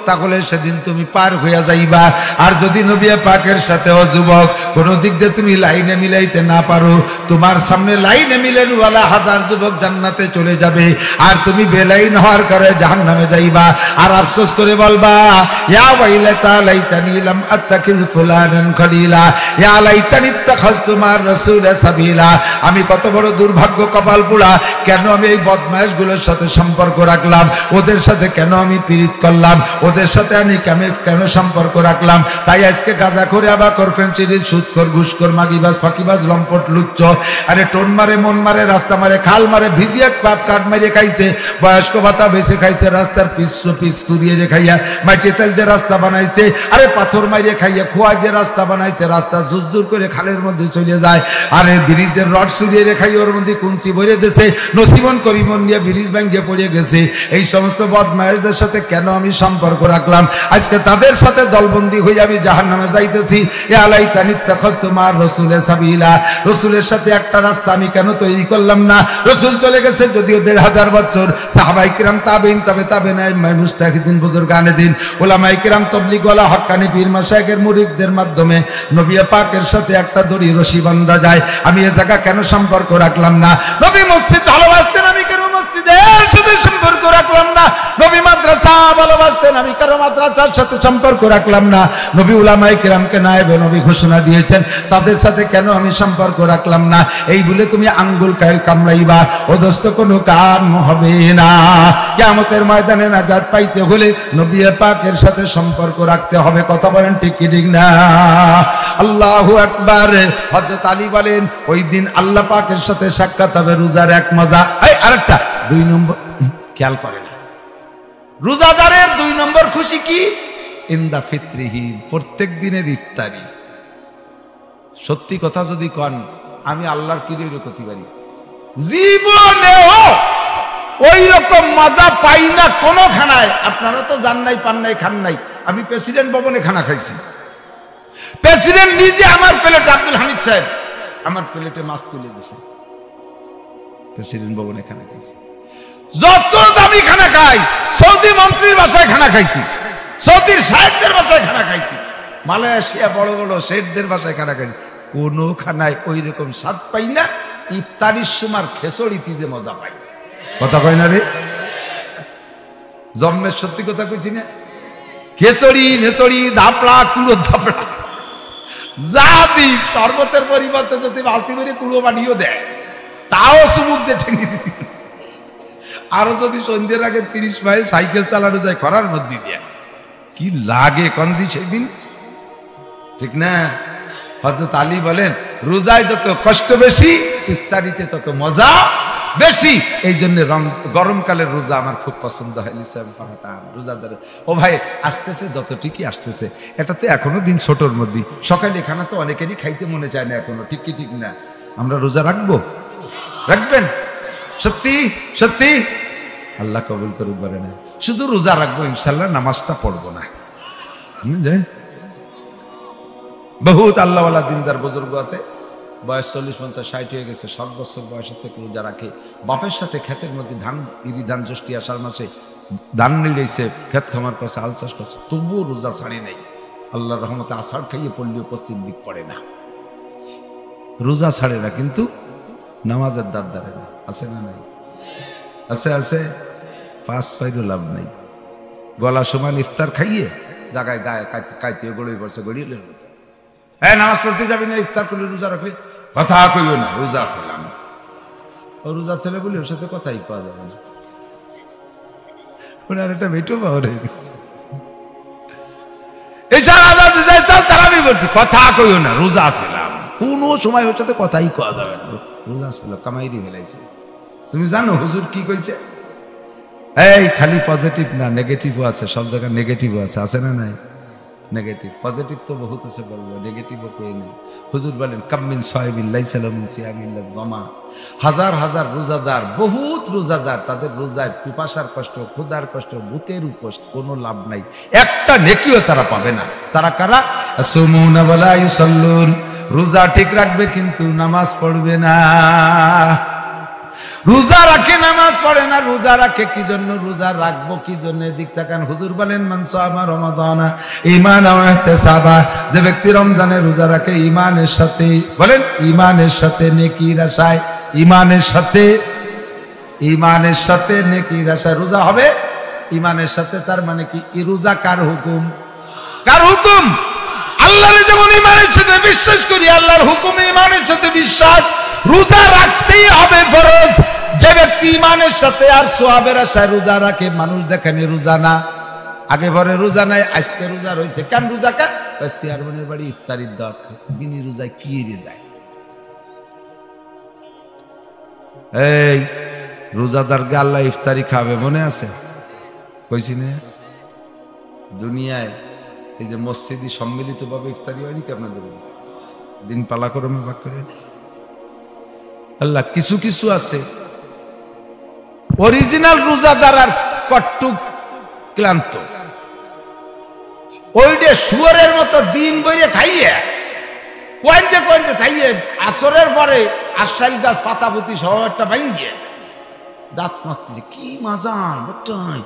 তাহলে সেদিন তুমি পার হইয়া যাইবা। আর যদি নবী পাকের সাথে ও যুবক কোন দিক দিয়ে তুমি লাইনে মিলাইতে না পারো, তোমার সামনে লাইনে মিলেন ওয়ালা হাজার যুবক জান্নাতে চলে যাবে, আর তুমি বেলাইন হওয়ার কারণে জাহান্নামে যাইবা। আর আফসোস করে বলবা ইয়া ওয়াইলাতা লাইতানি লাম আত্তাখিজ ফুলানান খলিলা, ইয়া লাইতানি ইত্তাখাযতু মার রাসূল সাবিলা। আমি কত বড় দুর্ভাগ্য কপাল পোড়া, কেন আমি এই বদমাইশগুলোর সাথে সম্পর্ক রাখলাম, ওদের সাথে কেন আমি পীড়িত করলাম, ওদের তাদের সাথে আমি কেন সম্পর্ক রাখলাম? তাই আজকে গাঁজা করে আবার করফেন চিরিল সুদখোর ঘুষখোর মাগিবাজ ফাঁকিবাজ লম্পট লুচ্চ আরে টোন মারে মন মারে রাস্তা মারে খাল মারে ভিজিয়ে পাপ কাঠ মারিয়ে খাইছে, বয়স্ক ভাতা বেছে খাইছে, রাস্তার পিস তুরিয়ে খাইয়া মাটি তেল দিয়ে রাস্তা বানাইছে, আরে পাথর মারিয়ে খাইয়া খোয়া দিয়ে রাস্তা বানাইছে, রাস্তা জুরজুর করে খালের মধ্যে চলে যায়, আরে ব্রিজের রড সুরিয়ে রেখাই ওর মধ্যে কুঞ্চি ভরে দিয়েছে, নসিবন করিমন নিয়ে ব্রিজ ভেঙে পড়ে গেছে। এই সমস্ত বদমাইশদের সাথে কেন আমি সম্পর্ক রাখলাম? আজকে তাদের সাথে দলবন্দি হয়ে আমি জাহান্নামে যাইতেছি। এ আলাইতানি তাখাযতু মা'আর রাসূলি সাবিলা, রাসূলের সাথে একটা রাস্তা আমি কেন তৈরি করলাম না? রাসূল চলে গেছে যদিও ১৫০০ বছর, সাহাবায়ে কিরাম তাবেঈন তাবেঈন মুজতাহিদিন বুজুর্গানে দিন উলামায়ে কিরাম তাবলীগ ওয়ালা হক্কানি পীর মাশায়েখের মুরিদদের মাধ্যমে নবী পাকের সাথে একটা দড়ি রশি বাঁধা যায়। আমি এ জায়গা কেন সম্পর্ক রাখলাম না? নবী মসজিদ ভালোবাসতেন, আমি কেন মসজিদের সাথে সম্পর্ক রাখলাম না? নবী মাদ্রাসা ভালোবাসতেন, আমি কেন মাদ্রাসার সাথে সম্পর্ক রাখলাম না? নবী উলামায়ে কিরামকে নায়েবে নবী ঘোষণা দিয়েছেন, তাদের সাথে কেন আমি সম্পর্ক রাখলাম না? এই বলে তুমি আঙ্গুল কামড়াইবা, ওদস্ত কোনো কাম হবে না। কিয়ামতের ময়দানে নাজাত পাইতে হলে নবী পাকের সাথে সম্পর্ক রাখতে হবে। কথা বলেন ঠিক কি ঠিক না? আল্লাহু আকবার। হযরত আলী বলেন ওই দিন আল্লাহ পাকের সাথে সাক্ষাৎ হবে, রোজার এক মজা। এই আরেকটা ২ নম্বর খেয়াল করে না, রোজাদারের ২ নম্বর খুশি কি? ইনদা ফিত্রিহি, প্রত্যেক দিনের ইফতারি। সত্যি কথা যদি কন, আমি আল্লাহর কিরে করতে পারি, জীবনেও ওই রকম মজা পাই না কোনো খানায়। আপনারা তো জান নাই, পান নাই, খান নাই। আমি প্রেসিডেন্ট ভবনে খানা খাইছি, প্রেসিডেন্ট নিজে আমার প্লেটে, আব্দুল হামিদ সাহেব আমার প্লেটে মাছ তুলে দিয়েছে, প্রেসিডেন্ট ভবনে খানা খাইছি। যত দামি খানা খাই, সৌদি মন্ত্রীর বাসায় খানা খাইছি, সৌদির সাহেবদের বাসায় খানা খাইছি, মালয়েশিয়া বড় বড় শেঠদের বাসায় খানা খাইছি, কোনো খানায় ওই রকম স্বাদ পাই না। ইফতারির সময় খেচড়িতে যে মজা পাই, কথা কয় না রে, জন্মের সত্যি কথা কইছি না? খেচড়ি মেচড়ি ধাপড়া কুলো ধাপড়া যা দি, শরবতের পরিবর্তে যদি বালতি মেরে কুলো বানিয়েও দেয়, তাও সুমুখ দিয়ে ঠেঙে দিতে। আরো যদি সন্ধ্যের আগে ৩০ মাইল সাইকেল চালানো যায় খরার মধ্যে দিয়ে, কি লাগে কন্দি সেই দিন, ঠিক না? হযরত আলী বলেন রোজায় যত কষ্ট বেশি, ইফতারিতে তত মজা বেশি। এই জন্য গরমকালের রোজা আমার খুব পছন্দ হয়। রোজাদার ও ভাই আসতেছে, যত ঠিকই আসতেছে, এটা তো এখনো দিন ছোটর মধ্যে, সকালে খানা তো অনেকেরই খাইতে মনে চায় না এখনো, ঠিক কি ঠিক না? আমরা রোজা রাখবো, রাখবেন? সত্যি সত্যি আল্লাহ কবুল করুক। বলে না শুধু রোজা রাখবো, ইনশাল্লাহ নামাজটা পড়বো না। বহুত আল্লাহওয়ালা দিনদার বুজুর্গ আছে, বয়স 40, 50, 60 হয়ে গেছে, 7 বছর বয়সের থেকে রোজা রাখে। বাপের সাথে ক্ষেতের মধ্যে ইরি ধান জ্যৈষ্ঠী আষাঢ় মাসে ধান নিলেছে, ক্ষেত খামার করছে, আল চাষ করছে, তবুও রোজা ছাড়ে নাই। আল্লাহর রহমতে আষাঢ় খাইয়ে পড়লেও পশ্চিম দিক পড়ে না, রোজা ছাড়ে না, কিন্তু নামাজের দাঁত দাঁড়ে না। আছে না নাই? আছে আছে। 5 পাইরও লাভ নাই। গলা সমান ইফতার খাইয়ে জায়গায় গায়ে কাইতে গড়িয়ে পড়ছে, গড়িয়ে হ্যাঁ নামাজ পড়তে যাবি না, ইফতার করলে রোজা রাখলে কথা কইও না, রোজা ছিলাম। ও রোজা ছেলে বলি ওর সাথে কথাই পাওয়া যাবে না, ওনার একটা বেটো পাওয়া হয়ে গেছে। তারাবি বলছি কথা কইও না, রোজা ছিলাম। কোন সময় ওর সাথে কথাই কওয়া যাবে না, রোজা ছিল, কামাইরি ফেলাইছে। তুমি জানো হুজুর কি কইছে? এই খালি পজিটিভ না, নেগেটিভও আছে, সব জায়গায় নেগেটিভও আছে। আছে না নাই? নেগেটিভ পজিটিভ তো বহুত আছে, বলবো নেগেটিভও কই নেই। হুজুর বলেন কামিন সাহেবিন লাইসা লাহু মিন সিয়ামিল্লাহ যামা, হাজার হাজার রোজাদার, বহুত রোজাদার, তাদের রোজায় পিপাসার কষ্ট, ক্ষুধার কষ্ট, ভূতের উপোস, কোনো লাভ নাই, একটা নেকিও তারা পাবে না। তারা কারা? আসুমুনা ওয়ালা ইউসাল্লুন, রোজা ঠিক রাখবে কিন্তু নামাজ পড়বে না। রোজা রাখে নামাজ পড়ে না। রোজা রাখে কি জন্য? রোজা রাখবো কি জন্য? দিক তাকান। হুজুর বলেন মান সামা রমাদানা ঈমানান ওয়া ইহতিসাবা, যে ব্যক্তি রমজানে রোজা রাখে ঈমানের সাথে, বলেন ঈমানের সাথে নেকির আশায়, ঈমানের সাথে নেকির আশায় রোজা হবে ঈমানের সাথে। তার মানে কি? এই রোজা কার হুকুম? কার হুকুম? আল্লাহর। যেমন ঈমানের সাথে বিশ্বাস করি, আল্লাহর হুকুমে ঈমানের সাথে বিশ্বাস, রোজা রাখতেই হবে ফরজ। যে ব্যক্তি ঈমানের সাথে আর সওয়াবের আশায় রোজা রাখে, মানুষ দেখেনি রোজা না, আগে পরে রোজা নাই, আজকে রোজা রয়েছে। কেন রোজা কে? চেয়ারম্যানের বাড়ি ইফতারির দাওয়াত, বিনি রোজায় কি রে যায়। এই রোজাদারকে আল্লাহ ইফতারি খাবে, মনে আছে? কইছি না দুনিয়ায় এই যে মসজিদে সম্মিলিত ভাবে ইফতারি হয়নি কি আপনাদের? দিন পালা করমে ভাগ করে আল্লাহ। কিছু কিছু আছে অরিজিনাল রোজাদার আর কট্টু ক্লান্ত, ওইটা শুয়োরের মতো দিন বইরে খাইয়ে কয়েন্টে কয়েন্টে খাইয়ে আসরের পরে আশাইল গাছ পাতাপুতি সহ একটা ভাঙিয়ে দাঁত মাসতেছে, কি মাজান বটাই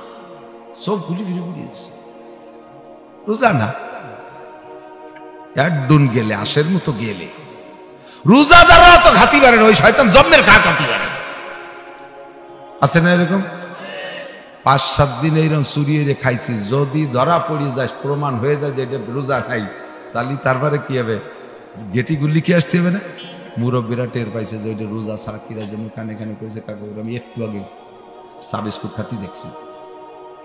সব গুলি গুলি গুলিয়েছে। রোজা না, একডুন গেলে আশের মতো গেলে রোজাদাররা তো খাতি পারে না, ওই শয়তান জন্মের খা খাতি পারে আছে না এরকম? 5-7 দিন এইরকম চুরিয়ে খাইছি, যদি ধরা পড়ে যায়, প্রমাণ হয়ে যায় যে এটা রোজা নাই, তাহলে তারপরে কি হবে? গেটি গুলি কি আসতে হবে না? মুরব্বীরা টের পাইছে যে ওইটা রোজা সাকিরা যেমন কানে কানে কইছে, কাকু আমি একটু আগে চা বিস্কুট খাতি দেখছি,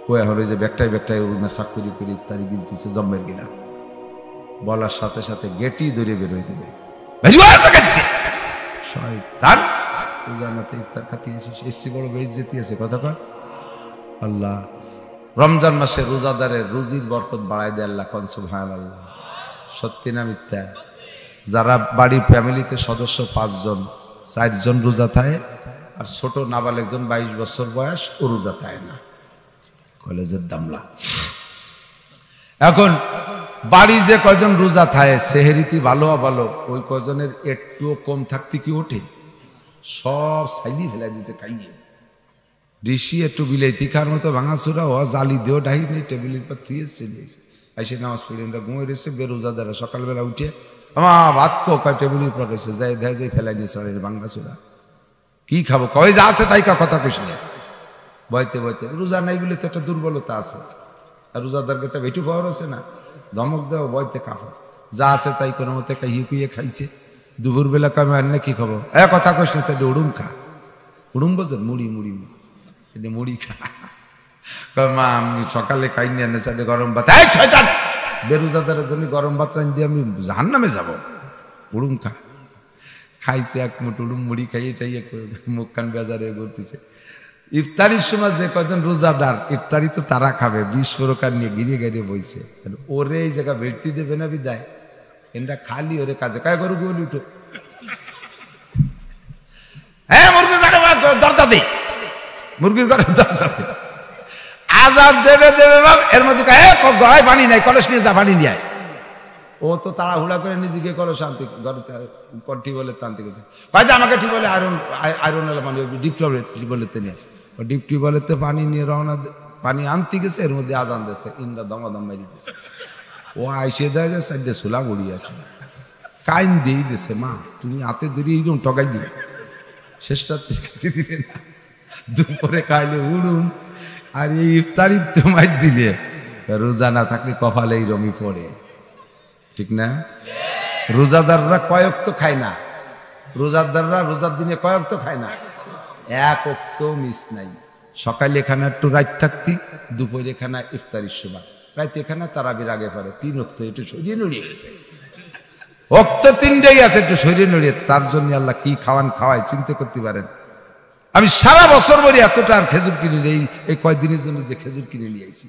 ও এখন ওই যে ব্যাগটাই ব্যাগটাই মেসাক করি করি তারি গিলতেছে জম্মের গিলা, বলার সাথে সাথে গেটি ধরে বেরোয় দেবে। শয়তান রোজা নাতে ইফতার খাতি এসছি, বড় বেইজ্জতি আছে কথা কর। আল্লাহ রমজান মাসে রোজাদারের রুজির বরকত বাড়াই দেয় আল্লাহ, কোন সুবহানাল্লাহ। সত্যি না মিথ্যা? যারা বাড়ির ফ্যামিলিতে সদস্য 5 জন, 4 জন রোজা থাকে, আর ছোট নাবালেক জন 22 বছর বয়স, ও রোজা থাকে না, কলেজের দামলা। এখন বাড়ি যে কয়জন রোজা থাকে, সেহেরিতি ভালো ভালো, ওই কয়জনের একটুও কম থাকতে কি ওঠে? সব সাইলি ফেলাই দিছে খাইয়ে। ঋষি একটু বিলাইতি খাওয়ার মতো ভাঙাচুরা ও জালি দেও ডাহি নেই, টেবিলের পর থুয়ে চলে এসে আইসে নামাজ পড়ে ঘুমিয়ে রয়েছে। বেরোজাদারা সকালবেলা উঠে আমার ভাত কয় টেবিলের পর রয়েছে, যাই দেয় যাই ফেলাই নিয়েছে ভাঙাচুরা। কি খাবো? কয় যা আছে তাই কথা কইস না, বইতে বইতে। রোজা নাই বলে তো একটা দুর্বলতা আছে, আর রোজাদারকে একটা বেটু পাওয়ার আছে না, ধমক দেওয়া বইতে কাপড় যা আছে তাই কোনো মতে কাহিয়ে কুইয়ে খাইছে। দুপুরবেলা কামে আর না কি খাবো? কথা কইস না, সেটা উড়ুম খা। উড়ুম বোঝেন? মুড়ি মুড়ি মুড়ি খা। মা আমি সকালে খাইনি, আনে সাথে গরম ভাত। বেরোজাদারের জন্য গরম ভাত রান দিয়ে আমি জাহান্নামে যাবো। উড়ুম খা। খাইছে এক মুঠ উড়ুম মুড়ি খাইয়ে টাইয়ে মুখ কান বেজারে করতেছে। ইফতারির সময় যে কজন রোজাদার, ইফতারি তো তারা খাবে, 20 প্রকার নিয়ে গিরিয়ে গিরিয়ে বইছে। ওরে এই জায়গা ভেটতি দেবে না বিদায়, এটা খালি ওরে কাজে কায় করু গলি উঠো। হ্যাঁ মুরগির ঘরে দরজা দে, মুরগির ঘরে দরজা দে, আজাদ দেবে দেবে বাপ। এর মধ্যে গড়ায় পানি নাই, কলস নিয়ে যা পানি নিয়ে আয়। ও তো তাড়াহুড়া করে নিজেকে কলস আনতে ঘরে টিউবওয়েলের টানতে গেছে। ভাই যে আমাকে টিউবওয়েলে আয়রন মানে ডিপ টিউবওয়েলেতে নিয়ে, ও ডিপ টিউবওয়েলেতে পানি নিয়ে রওনা, পানি আনতে গেছে, এর মধ্যে আজান দিচ্ছে, ইন্দা দমাদম মারি দিচ্ছে। ও আইসে দেয় যে সাইডে সোলা গড়ি আছে, কাইন দিয়ে দিছে, মা তুমি হাতে ধরে এইরকম টকাই দিয়ে শেষটা খেতে দিলে না, দুপুরে খাইলে উড়ুন। আর এই ইফতারি তোমায় দিলে রোজা না থাকলে কপালে এই রমি পড়ে, ঠিক না? রোজাদাররা কয়েক তো খায় না, রোজাদাররা রোজার দিনে কয়েক তো খায় না, এক অক্ত মিস নাই। সকালে এখানে একটু রাত থাকতি, দুপুরে এখানে ইফতারির সময়, রাত এখানে তারাবির আগে পরে 3 অক্ত একটু সরিয়ে নড়িয়ে গেছে। অক্ত 3টাই আছে, একটু সরিয়ে নড়িয়ে। তার জন্য আল্লাহ কি খাওয়ায় চিন্তা করতে পারেন। আমি সারা বছর ভরে এতটা আর খেজুর কিনে নেই, এই কয়েকদিনের জন্য যে খেজুর কিনে নিয়ে আইছি,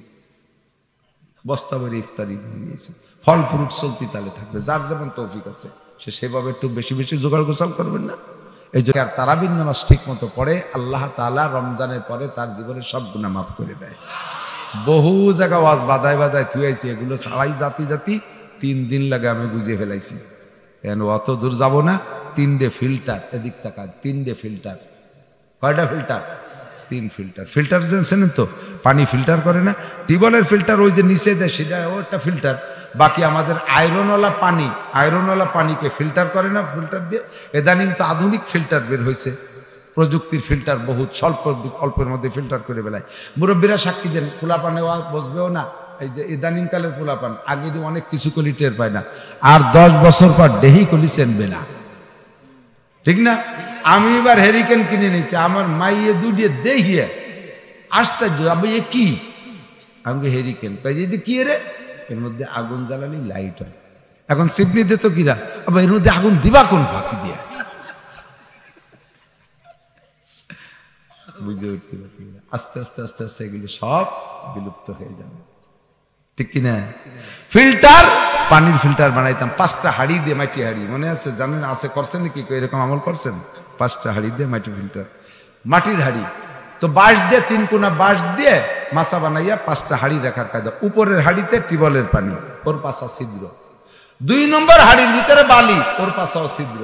বস্তা ভরে ইফতারি নিয়েছি। ফল ফ্রুট চলতি তালে থাকবে, যার যেমন তৌফিক আছে সে সেভাবে একটু বেশি বেশি জোগাড় গোছাল করবেন না। এই জন্য আর তারাবির নামাজ ঠিক মতো পড়ে, আল্লাহ তাআলা রমজানের পরে তার জীবনের সব গুনাহ মাফ করে দেয়। বহু জায়গা ওয়াজ বাদায় বাদায় থুয়েছি, এগুলো ছাড়াই জাতি জাতি 3 দিন লাগে আমি বুঝিয়ে ফেলাইছি। কেন অত দূর যাব না। 3টে ফিল্টার, এদিক টাকা 3টে ফিল্টার। কয়টা ফিল্টার? 3 ফিল্টার। ফিল্টার জানেন তো, পানি ফিল্টার করে না, টিউবওয়েলের ফিল্টার ওই যে নিচে দেয় সেটা ওটা ফিল্টার। বাকি আমাদের আয়রনওয়ালা পানিকে ফিল্টার করে না, ফিল্টার দিয়ে। ইদানিং তো আধুনিক ফিল্টার বের হয়েছে, প্রযুক্তির ফিল্টার, বহুত অল্পের মধ্যে ফিল্টার করে বেলায়। মুরব্বীরা সাক্ষী দেন, খোলা পানে বসবেও না। এই যে ইদানিং কালের খোলা পান, আগে অনেক কিছু কলি টের পায় না, আর 10 বছর পর দেহি কলি চেনবে না, ঠিক না? আমি এবার হেরিকেন কিনে নিয়েছি, আমার মাইয়ে দুটিয়ে দেখিয়ে আশ্চর্য, আমি এ কি আমাকে হেরিকেন কয় যদি কি রে, এর মধ্যে আগুন জ্বালানি লাইট হয়। এখন সিপড়িতে তো কিরা, আবার এর মধ্যে আগুন দিবা কোন ফাঁকি দিয়া, বুঝে উঠতে পারি। আস্তে আস্তে আস্তে আস্তে এগুলো সব বিলুপ্ত হয়ে যাবে, ঠিক কিনা? ফিল্টার, পানির ফিল্টার বানাইতাম 5টা হাড়ি দিয়ে, মাটি হাড়ি, মনে আছে? জানেন আছে, করছেন নাকি এরকম আমল করছেন? 5টা হাড়ি দিয়ে মাটি ফিল্টার, মাটির হাড়ি। তো বাঁশ দিয়ে 3 কোনা বাঁশ দিয়ে মাছা বানাইয়া 5টা হাড়ি রাখার কায়দা। উপরের হাড়িতে টিবলের পানি, ওর পাশা ছিদ্র। 2 নম্বর হাড়ির ভিতরে বালি, ওর পাশাও ছিদ্র।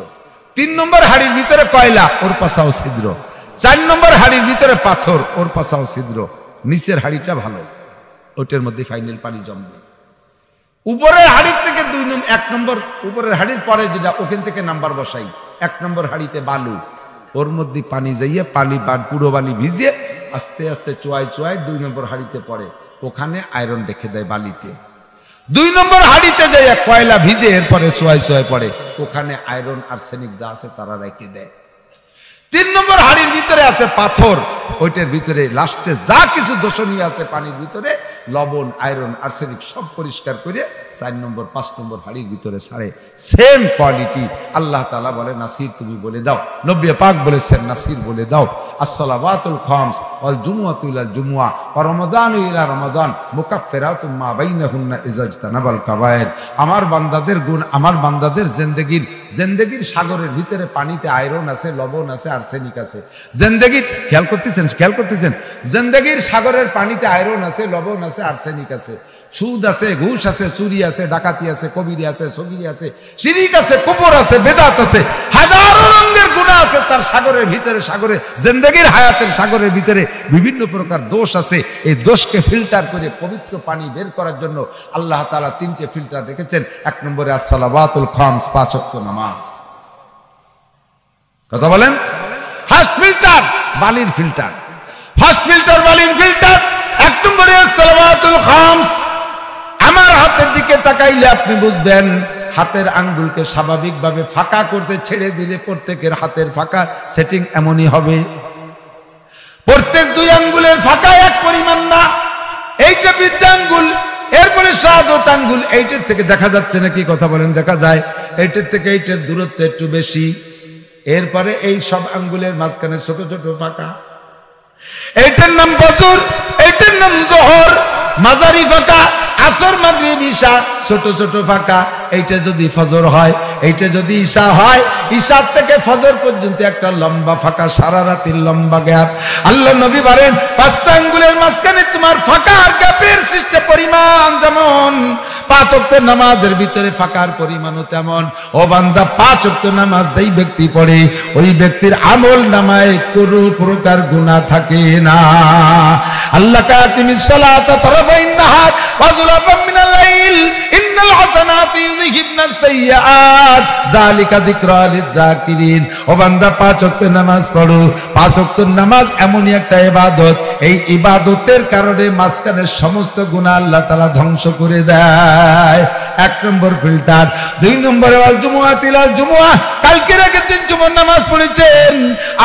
3 নম্বর হাড়ির ভিতরে কয়লা, ওর পাশাও ছিদ্র। 4 নম্বর হাড়ির ভিতরে পাথর, ওর পাশাও ছিদ্র। নিচের হাড়িটা ভালো, ওটার মধ্যে ফাইনাল পানি জমবে। উপরের হাড়ির থেকে 1 নম্বর, উপরের হাড়ির পরে যেটা, ওখান থেকে নাম্বার বসাই। 1 নম্বর হাড়িতে বালু, ওর মধ্যে পানি যাইয়ে পানি পুরো বালি ভিজে আস্তে আস্তে চোয়াই চোয়াই 2 নম্বর হাড়িতে পড়ে, ওখানে আয়রন রেখে দেয় বালিতে। 2 নম্বর হাড়িতে যাইয়া কয়লা ভিজে এরপরে চোয়াই চোয়াই পড়ে, ওখানে আয়রন আর্সেনিক যা আছে তারা রেখে দেয়। 3 নম্বর হাড়ির ভিতরে আছে পাথর, ওইটার ভিতরে লাস্টে যা কিছু দূষণীয় আছে পানির ভিতরে, লবণ, আয়রন, আর্সেনিক সব পরিষ্কার করে 4 নম্বর 5 নম্বর হাড়ির ভিতরে ছাড়ে। Same quality. আল্লাহ তাআলা বলে, নাসির তুমি বলে দাও, নবী পাক বলেছেন নাসির বলে দাও, আসসালাওয়াতুল খামস ওয়াল জুমআতু ইলাল জুমআ ওয়া রমাদানু ইলা রমাদান মুকাফফিরাতুম মা বাইনাহুন্না ইযা ইজতানাবাল কাবায়ের। আমার বান্দাদের গুণ, আমার বান্দাদের জিন্দেগীর সাগরের ভিতরে পানিতে আয়রন আছে, লবণ আছে, আর্সেনিক আছে। জিন্দেগীর খেয়াল করতেছেন জিন্দেগীর সাগরের পানিতে আয়রন আছে, লবণ আছে, আর্সেনিক আছে, সুদ আছে, ঘুষ আছে, চুরি আছে, ডাকাতি আছে, কবিরি আছে, সগিরি আছে, শিরিক আছে, কুফর আছে, বেদাত আছে, হাজারো রঙের গুনাহ আছে তার সাগরের ভিতরে। সাগরে জিন্দেগীর হায়াতের সাগরের ভিতরে বিভিন্ন প্রকার দোষ আছে। এই দোষকে ফিল্টার করে পবিত্র পানি বের করার জন্য আল্লাহ তাআলা 3টে ফিল্টার রেখেছেন। 1 নম্বরে আসসালাওয়াতুল খামস, 5 ওয়াক্ত নামাজ। কথা বলেন। ফার্স্ট ফিল্টার বালির ফিল্টার, ফার্স্ট ফিল্টার বালির ফিল্টার। 1 নম্বরে আসসালাওয়াতুল খামস। আমার হাতের দিকে তাকাইলে আপনি বুঝবেন হাতের আঙ্গুলকে স্বাভাবিকভাবে ফাঁকা করতে ছেড়ে দিলে প্রত্যেকের হাতের ফাঁকা সেটিং এমনই হবে। প্রত্যেক 2 আঙ্গুলের ফাঁকা এক পরিমাণ না। এইটা বৃদ্ধা আঙ্গুল, এরপরে শাহাদত আঙ্গুল। এইটার থেকে দেখা যাচ্ছে নাকি? কথা বলেন। দেখা যায়। এইটার থেকে এইটার দূরত্ব একটু বেশি। এরপরে এই সব আঙ্গুলের মাঝখানে ছোট ছোট ফাঁকা। এইটার নাম ফজর, এইটার নাম যোহর, মাঝারি ফাঁকা। আসর, মাগরিব, ঈশা ছোট ছোট ফাঁকা। এইটা যদি ফজর হয়, এইটা যদি ঈশা হয়, ঈশার থেকে ফজর পর্যন্ত একটা লম্বা ফাঁকা, সারা রাতের লম্বা গ্যাপ। আল্লাহ নবী বলেন 5টা আঙ্গুলের মাঝখানে তোমার ফাঁকা আর গ্যাপের সৃষ্টি পরিমাণ যেমন 5 ওয়াক্তের নামাজের ভিতরে ফাঁকার পরিমাণও তেমন। ও বান্দা, 5 ওয়াক্ত নামাজ যেই ব্যক্তি পড়ে, ওই ব্যক্তির আমল নামায় কোনো প্রকার গুনাহ থাকে না। আল্লাহ কাতিমিস সালাতা তারাফাইন নাহার ওয়া যুলাফাম মিনাল লাইল ইন্নাল হাসানাতি ইউযহিবনাস সাইয়্যাত যালিকা যিকরা লিয-যাকিরিন। ও বান্দা, 5 ওয়াক্ত নামাজ পড়ো। 5 ওয়াক্ত নামাজ এমনই একটা ইবাদত, এই ইবাদতের কারণে মাঝখানের সমস্ত গুনাহ আল্লাহ তাআলা ধ্বংস করে দেয়। 1 নম্বর ফিল্টার। 2 নম্বরে ওয়াল জুমআতি ইলাল জুমআ। কালকের আগের দিন জুমার নামাজ পড়েছেন,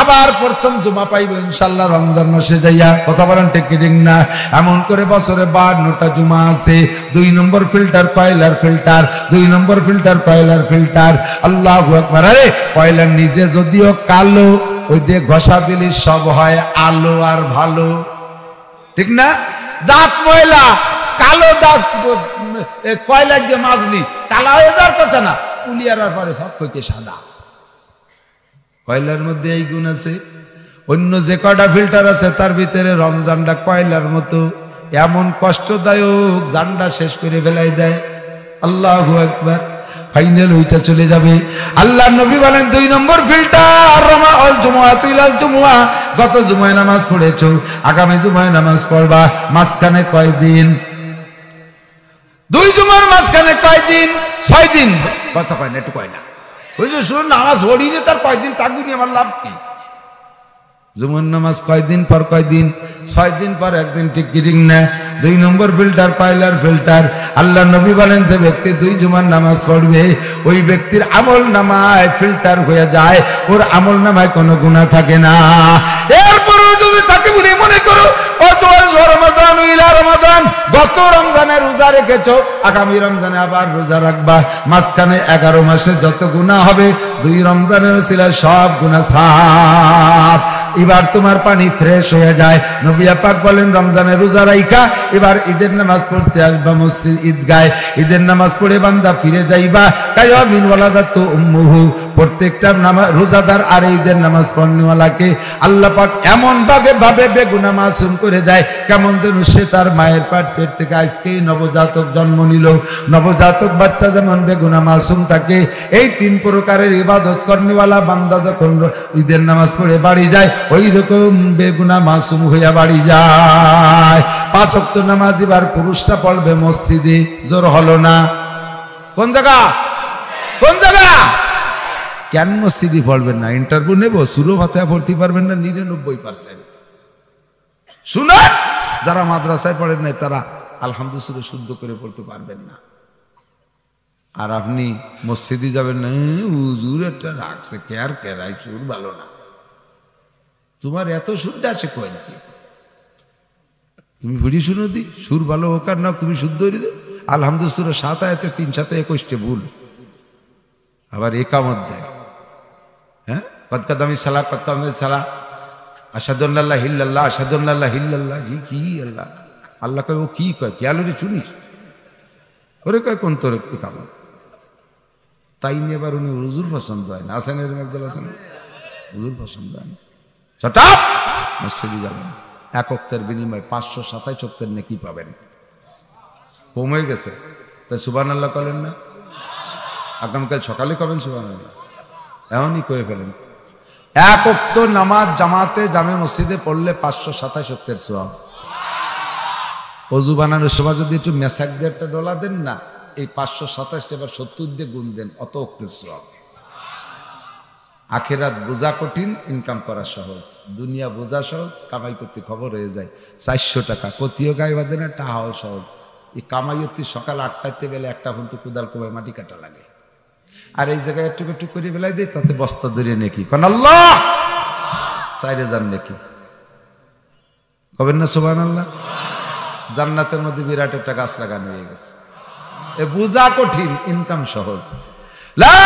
আবার প্রথম জুমা পাইব ইনশাআল্লাহ রমজান মাসে যাইয়া। কথা বলেন ঠিক কি ঠিক না? এমন করে বছরে 52টা জুমা আছে। 2 নম্বর ফিল্টার কয়লার ফিল্টার। 2 নম্বর ফিল্টার কয়লার ফিল্টার। আল্লাহু আকবার। আরে কয়লার নিজে যদিও কালো, ওই দিয়ে ঘষা দিলে সব হয় আলো আর ভালো, ঠিক না? দাঁত ময়লা, কালো দাঁত কয়লা যে মাজলি কালা হয়ে যাওয়ার কথা না, পুলিয়ার পরে ফকফকে সাদা। কয়লার মধ্যে এই গুণ আছে। অন্য যে কয়টা ফিল্টার আছে তার ভিতরে রমজানটা কয়লার মতো এমন কষ্টদায়ক, জানটা শেষ করে ফেলাই দেয়। আল্লাহু আকবার। ফাইনাল ওইটা চলে যাবে। আল্লাহ নবী বলেন 2 নম্বর ফিল্টার রমাউল জুমআতু ইলাল জুমআ। গত জুমায় নামাজ পড়েছো, আগামী জুমায় নামাজ পড়বা, মাঝখানে কয়দিন? 2 জুমার মাঝখানে কয়দিন? 6 দিন। কথা কয় না, একটু কয় না। ওই যে শুনুন, নামাজ পড়িনি তার কয়দিন থাকবি নি, আমার লাভ কি? জুমার নামাজ কয়দিন পর কয়দিন? 6 দিন পর একদিন, ঠিক কি ঠিক না? 2 নম্বর ফিল্টার কয়লার ফিল্টার। আল্লাহ নবী বলেন যে ব্যক্তি 2 জুমার নামাজ পড়বে, ওই ব্যক্তির আমল নামায় ফিল্টার হয়ে যায়, ওর আমল নামায় কোনো গুনাহ থাকে না। এরপরও যদি থাকে বলে মনে করো ও তোমার রমাদান ইলা রমাদান, গত রমজানে রোজা রেখেছো, আগামী রমজানে আবার রোজা রাখবা। মাঝখানে 11 মাসে যত গুনাহ হবে 2 রমজানের ওসিলায় সব গুনাহ সাফ। এবার তোমার পানি ফ্রেশ হয়ে যায়। নবী পাক বলেন রমজানে রোজা রাইখা এবার ঈদের নামাজ পড়তে আসবা মসজিদ ঈদগায়। ঈদের নামাজ পড়ে বান্দা ফিরে যাইবা কায়া মিন ওয়ালাদাতু উম্মুহু। প্রত্যেকটা রোজাদার আর ঈদের নামাজ পড়নেওয়ালাকে আল্লাহ পাক এমন ভাবে বেগুনাহ মাসুম করে দেয়, কেমন যেন সে তার মায়ের পেট থেকে আজকেই নবজাতক জন্ম নিল। নবজাতক বাচ্চা যেমন বেগুনাহ মাসুম থাকে, এই 3 প্রকারের ইবাদত করনেওয়ালা বান্দা যখন ঈদের নামাজ পড়ে বাড়ি যায় ওই রকম বেগুনাহ মাসুম হইয়া বাড়ি যায়। 5 ওয়াক্ত নামাজ এবার পুরুষরা পড়বে মসজিদে। জোর হলো না? কোন জায়গা? কোন জায়গা? কেন মসজিদে পড়বেন না? ইন্টারভিউ নেব, সূরা ফাতিহা পড়তে পারবেন না 99%। শুনুন, যারা মাদ্রাসায় পড়েন নাই তারা আলহামদুলিল্লাহ শুদ্ধ করে পড়তে পারবেন না। আর আপনি মসজিদে যাবেন না, হুজুর একটা রাখছে কেয়ার কেরাই সুর ভালো না। তোমার এত শুদ্ধ আছে কয়েন কি? তুমি ভিড়ি শুনো দি, সুর ভালো হোক আর না, তুমি শুদ্ধ হয়ে দে। আলহামদুলিল্লাহ 7 আয়াতে 3 7 21 ভুল। আবার একামত দেয়, হ্যাঁ, কদ কদমি সালাহ কদ কদমি সালাহ, আশহাদু আল্লা ইলাহা ইল্লাল্লাহ আশহাদু আল্লা ইলাহা ইল্লাল্লাহ। কি আল্লাহ? আল্লাহ কয় ও কি কয়? কি আলোরে শুনিস? ওরে কয় কোন তোর একামত? তাই নিয়ে এবার উনি হুজুর পছন্দ হয় না। আসেন এরকম একদল আছেন, হুজুর পছন্দ হয় না। চটাপ মসজিদে যাবেন, 1 ওয়াক্তের বিনিময়ে 527 ওয়াক্তের নেকি পাবেন। কমে গেছে তাই সুবহানাল্লাহ করেন না? আগামীকাল সকালে কবেন সুবহানাল্লাহ? এমনই কয়ে ফেলেন। 1 ওয়াক্ত নামাজ জামাতে জামে মসজিদে পড়লে 527 ওয়াক্তের সওয়াব। ওযু বানানোর সময় যদি একটু মেসাক দিয়ে একটা ডলা দেন না, এই 527 এবার 70 দিয়ে গুণ দেন, অত ওয়াক্তের সওয়াব। আখিরাত বোঝা কঠিন, ইনকাম করা সহজ। দুনিয়া বোঝা সহজ, কামাই করতে খবর হয়ে যায়। 400 টাকা কতিও গায়ে বাঁধে না, টাহাও সহজ। এই কামাই হচ্ছে সকাল 8টাতে বেলে একটা পর্যন্ত কোদাল কোবায় মাটি কাটা লাগে। আর এই জায়গায় একটু একটু করে বেলায় দেয়, তাতে বস্তা ধরে নেকি কোন আল্লাহ 4000 নেকি কবেন না সুবহানাল্লাহ? জান্নাতের মধ্যে বিরাট একটা গাছ লাগানো হয়ে গেছে। এ বোঝা কঠিন, ইনকাম সহজ। লা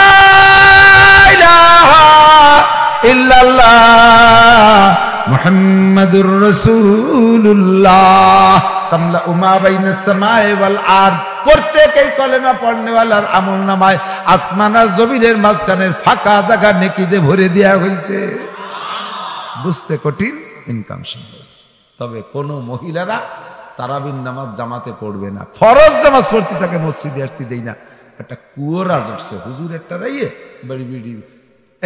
ইলাহা ইল্লাল্লাহ মুহাম্মাদুর রাসূলুল্লাহ তামলাউ মা বাইনাস সামাই ওয়াল আরদ। প্রত্যেকই কলেমা পড়নেওয়ালার আমলনামায় আসমান আর জমিনের মাঝখানের ফাঁকা জায়গা নেকিতে ভরে দেয়া হয়েছে। বুঝতে কঠিন, ইনকাম সহজ। তবে কোন মহিলারা তারাবির নামাজ জামাতে পড়বে না। ফরজ নামাজ পড়তে তাকে মসজিদে আসতে দেই না। একটা কুয়োরা জড়ছে হুজুর, একটা রাইয়ে বাড়ি বিড়ি,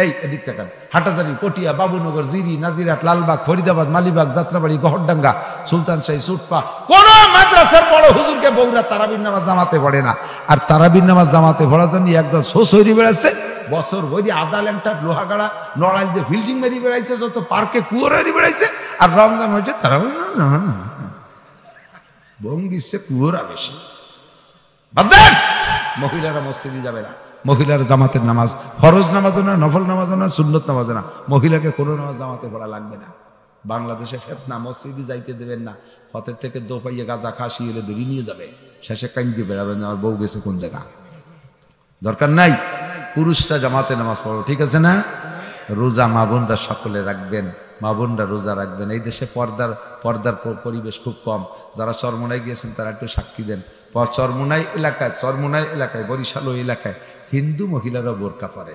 এই এদিক তাকান, হাটাজারি, পটিয়া, বাবুনগর, জিরি, নাজিরাট, লালবাগ, ফরিদাবাদ, মালিবাগ, যাত্রাবাড়ি, গহরডাঙ্গা, সুলতানশাহী, সুটপা, কোন মাদ্রাসার বড় হুজুরকে বউরা তারাবির নামাজ জামাতে পড়ে না। আর তারাবির নামাজ জামাতে পড়ার জন্য একদম সোস হয়ে বেড়াচ্ছে। বছর ভরি আদা ল্যাংটা লোহাগাড়া নড়াইল দিয়ে ফিল্ডিং মেরি বেড়াইছে, যত পার্কে কুয়োর হারি বেড়াইছে। আর রমজান হয়েছে তারাবির বঙ্গিসে কুয়োরা বেশি। মহিলারা মসজিদে যাবে না। মহিলার জামাতের নামাজ ফরজ নামাজও না, নফল নামাজও না, সুন্নত নামাজও না। মহিলাকে কোনো নামাজ জামাতে পড়া লাগবে না। বাংলাদেশে ফেতনা, মসজিদে যাইতে দেবেন না। হতের থেকে দোপাইয়ে গাঁজা খাসি এলে দড়ি নিয়ে যাবে, শেষে কাইন্দি বেড়াবেন আর বউ গেছে কোন জায়গা। দরকার নাই। পুরুষরা জামাতে নামাজ পড়ো, ঠিক আছে না? রোজা মা বোনরা সকলে রাখবেন, মা বোনরা রোজা রাখবেন। এই দেশে পর্দার পরিবেশ খুব কম। যারা চরমোনাই গিয়েছেন তারা একটু সাক্ষী দেন। চরমোনাই এলাকায় বরিশাল এলাকায় হিন্দু মহিলারা বোরকা পরে,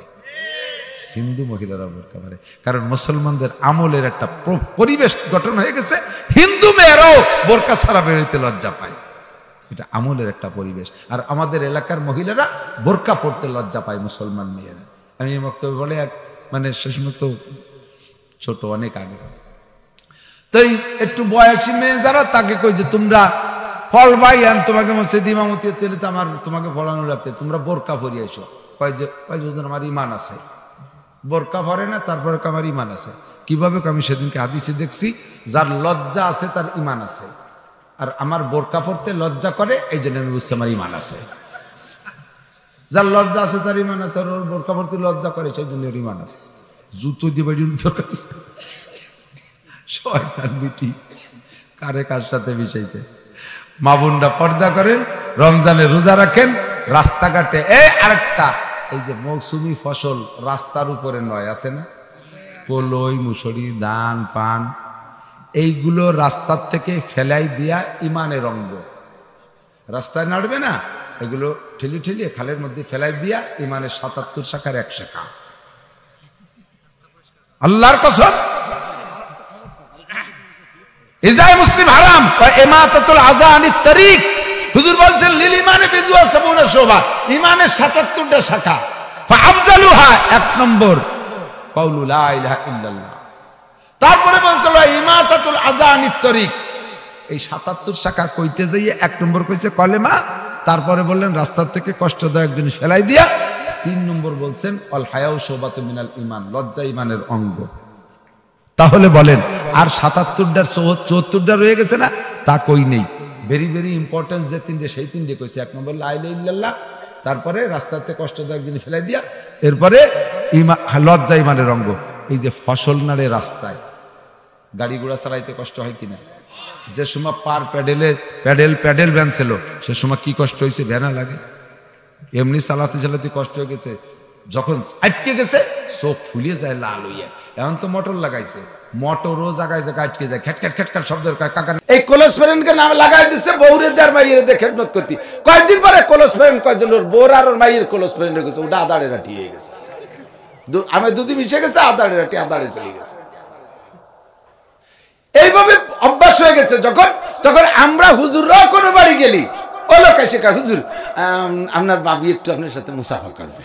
হিন্দু মহিলারা বোরকা পরে। কারণ মুসলমানদের আমলের একটা পরিবেশ গঠন হয়ে গেছে, হিন্দু মেয়েরাও বোরকা ছাড়া বেরোতে লজ্জা পায়। এটা আমলের একটা পরিবেশ। আর আমাদের এলাকার মহিলারা বোরকা পড়তে লজ্জা পায়, মুসলমান মেয়েরা। আমি বক্তব্য বলে এক মানে শেষ মতো ছোট অনেক আগে, তাই একটু বয়সী মেয়ে যারা তাকে কই যে তোমরা ফল ভাই আন তোমাকে মসজিদ ইমামতি তেলে তো আমার তোমাকে পড়ানো লাগতে, তোমরা বোরকা পরিয়ে এসো। কয় যে আমার ইমান আছে। বোরকা পরে না, তারপরে আমার ইমান আছে। কিভাবে? আমি সেদিনকে হাদিসে দেখছি, যার লজ্জা আছে তার ইমান আছে। আর আমার বোরকা পড়তে লজ্জা করে, এই জন্য আমি বুঝছি আমার ইমান আছে। যার লজ্জা আছে তার ইমান আছে, আর ওর বোরকা পড়তে লজ্জা করে সেই জন্য ওর ইমান আছে। জুতো দিয়ে বাড়ি দরকার, শয়তান বিটি কারে কার সাথে মিশাইছে। মা বোনরা পর্দা করেন, রমজানে রোজা রাখেন, রাস্তাঘাটে আরেকটা এই যে মৌসুমি ফসল রাস্তার উপরে নয় আছে না, কলই মুসুরি ধান পান, এইগুলো রাস্তার থেকে ফেলাই দিয়া ইমানের অঙ্গ, রাস্তায় নাড়বে না, এগুলো ঠেলি ঠেলিয়ে খালের মধ্যে ফেলাই দিয়া ইমানের ৭৭ শাখার ১ শাখা। আল্লাহর কসম, ইজায় মুসলিম হারাম ওয়া ইমাতাতুল আযা আনিত তারিক। হুজুর বলছেন লিল ইমানে বিজুয়া সাবুনা শোভা, ইমানের ৭৭টা শাখা। ফাআফজালুহা ১ নম্বর কাউলু লা ইলাহা ইল্লাল্লাহ। তারপরে বলছিল ইমাতাতুল আযা আনিত তারিক, এই ৭৭ শাখা কইতে যাইয়ে ১ নম্বর কইছে কলেমা, তারপরে বললেন রাস্তার থেকে কষ্টদায়ক জিনিস ফেলাই দিয়া, ৩ নম্বর বলছেন আল হায়াউ শুবাতুম মিনাল ঈমান, লজ্জা ঈমানের অঙ্গ। তাহলে বলেন আর ৭৭টার ৭৪টা রয়ে গেছে না, তা কই নেই। ভেরি ভেরি ইম্পর্টেন্ট যে ৩টে, সেই ৩টে কইছে। ১ নম্বর লা ইলাহা ইল্লাল্লাহ, তারপরে রাস্তাতে কষ্টদায়ক জিনিস ফেলাই দিয়া, এরপরে লজ্জা ঈমানের অঙ্গ। এই যে ফসল নাড়ে রাস্তায় গাড়ি ঘোড়া চালাইতে কষ্ট হয় কিনা? যে সময় পার প্যাডেল ভ্যান ছিল সে সময় কি কষ্ট হয়েছে, ভ্যানা লাগে। এমনি চালাতে চালাতে কষ্ট হয়ে গেছে, যখন আটকে গেছে চোখ ফুলিয়ে যায় লাল হইয়া। এখন তো মোটর লাগাইছে, মোটরও জায়গায় জায়গায় আটকে যায়, খ্যাট খ্যাট খ্যাট শব্দ। এই কোলোসফেরেনকে নাম লাগাই দিচ্ছে বউরে দেড় মাইয়ের দিয়ে খেদমত করতে। কয়েকদিন পরে কোলোসফেরেন কয়েকজন ওর বোর আর ওর মাইয়ের কোলোসফেরেন হয়ে গেছে, ওটা আদাড়ে রাটি হয়ে গেছে। আমি দুধি মিশে গেছে, আদাড়ে রাটি আদাড়ে চলে গেছে। এইভাবে অভ্যাস হয়ে গেছে। তখন আমরা হুজুররাও কোনো বাড়ি গেলি, ও লোক এসে কয় হুজুর আপনার বাবি একটু আপনার সাথে মুসাফা করবে।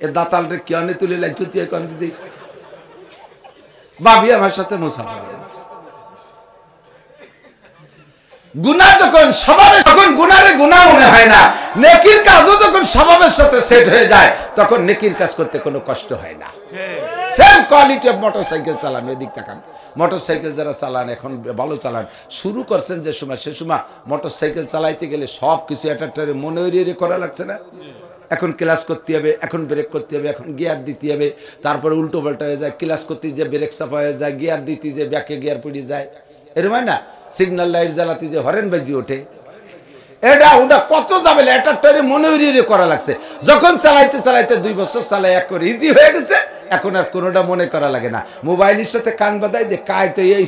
এ দাতালটা কি অনে তুলে লাগছো তুই কন দিদি, বাবি আমার সাথে মুসাফা করবে। গুনাহ যখন স্বভাবে, যখন গুনারে গুনাহ মনে হয় না, নেকির কাজও যখন স্বভাবের সাথে সেট হয়ে যায়, তখন নেকির কাজ করতে কোনো কষ্ট হয় না। সেম কোয়ালিটি অফ মোটরসাইকেল চালান, এদিক তাকান। মোটরসাইকেল যারা চালান, এখন ভালো চালান, শুরু করছেন যে সময়, সে সময় মোটরসাইকেল চালাইতে গেলে সব কিছু একটা মনে হইরে করা লাগছে না। এখন ক্লাস করতে হবে, এখন ব্রেক করতে হবে, এখন গিয়ার দিতে হবে, তারপরে উল্টো পাল্টা হয়ে যায়, ক্লাস করতে যে ব্রেক চাপা হয়ে যায়, গিয়ার দিতে যে ব্যাকে গিয়ার পড়ে যায়, এরকম হয় না? সিগন্যাল লাইট জ্বালাতে যে হরেন বাজি ওঠে, এটা ওটা কত যাবে, এটা মনে হইরে করা লাগছে। যখন চালাইতে চালাইতে 2 বছর চালাই এক করে ইজি হয়ে গেছে, এখন আর কোনোটা মনে করা লাগে না। মোবাইলের সাথে কান বাঁধাই যে কায় তো এই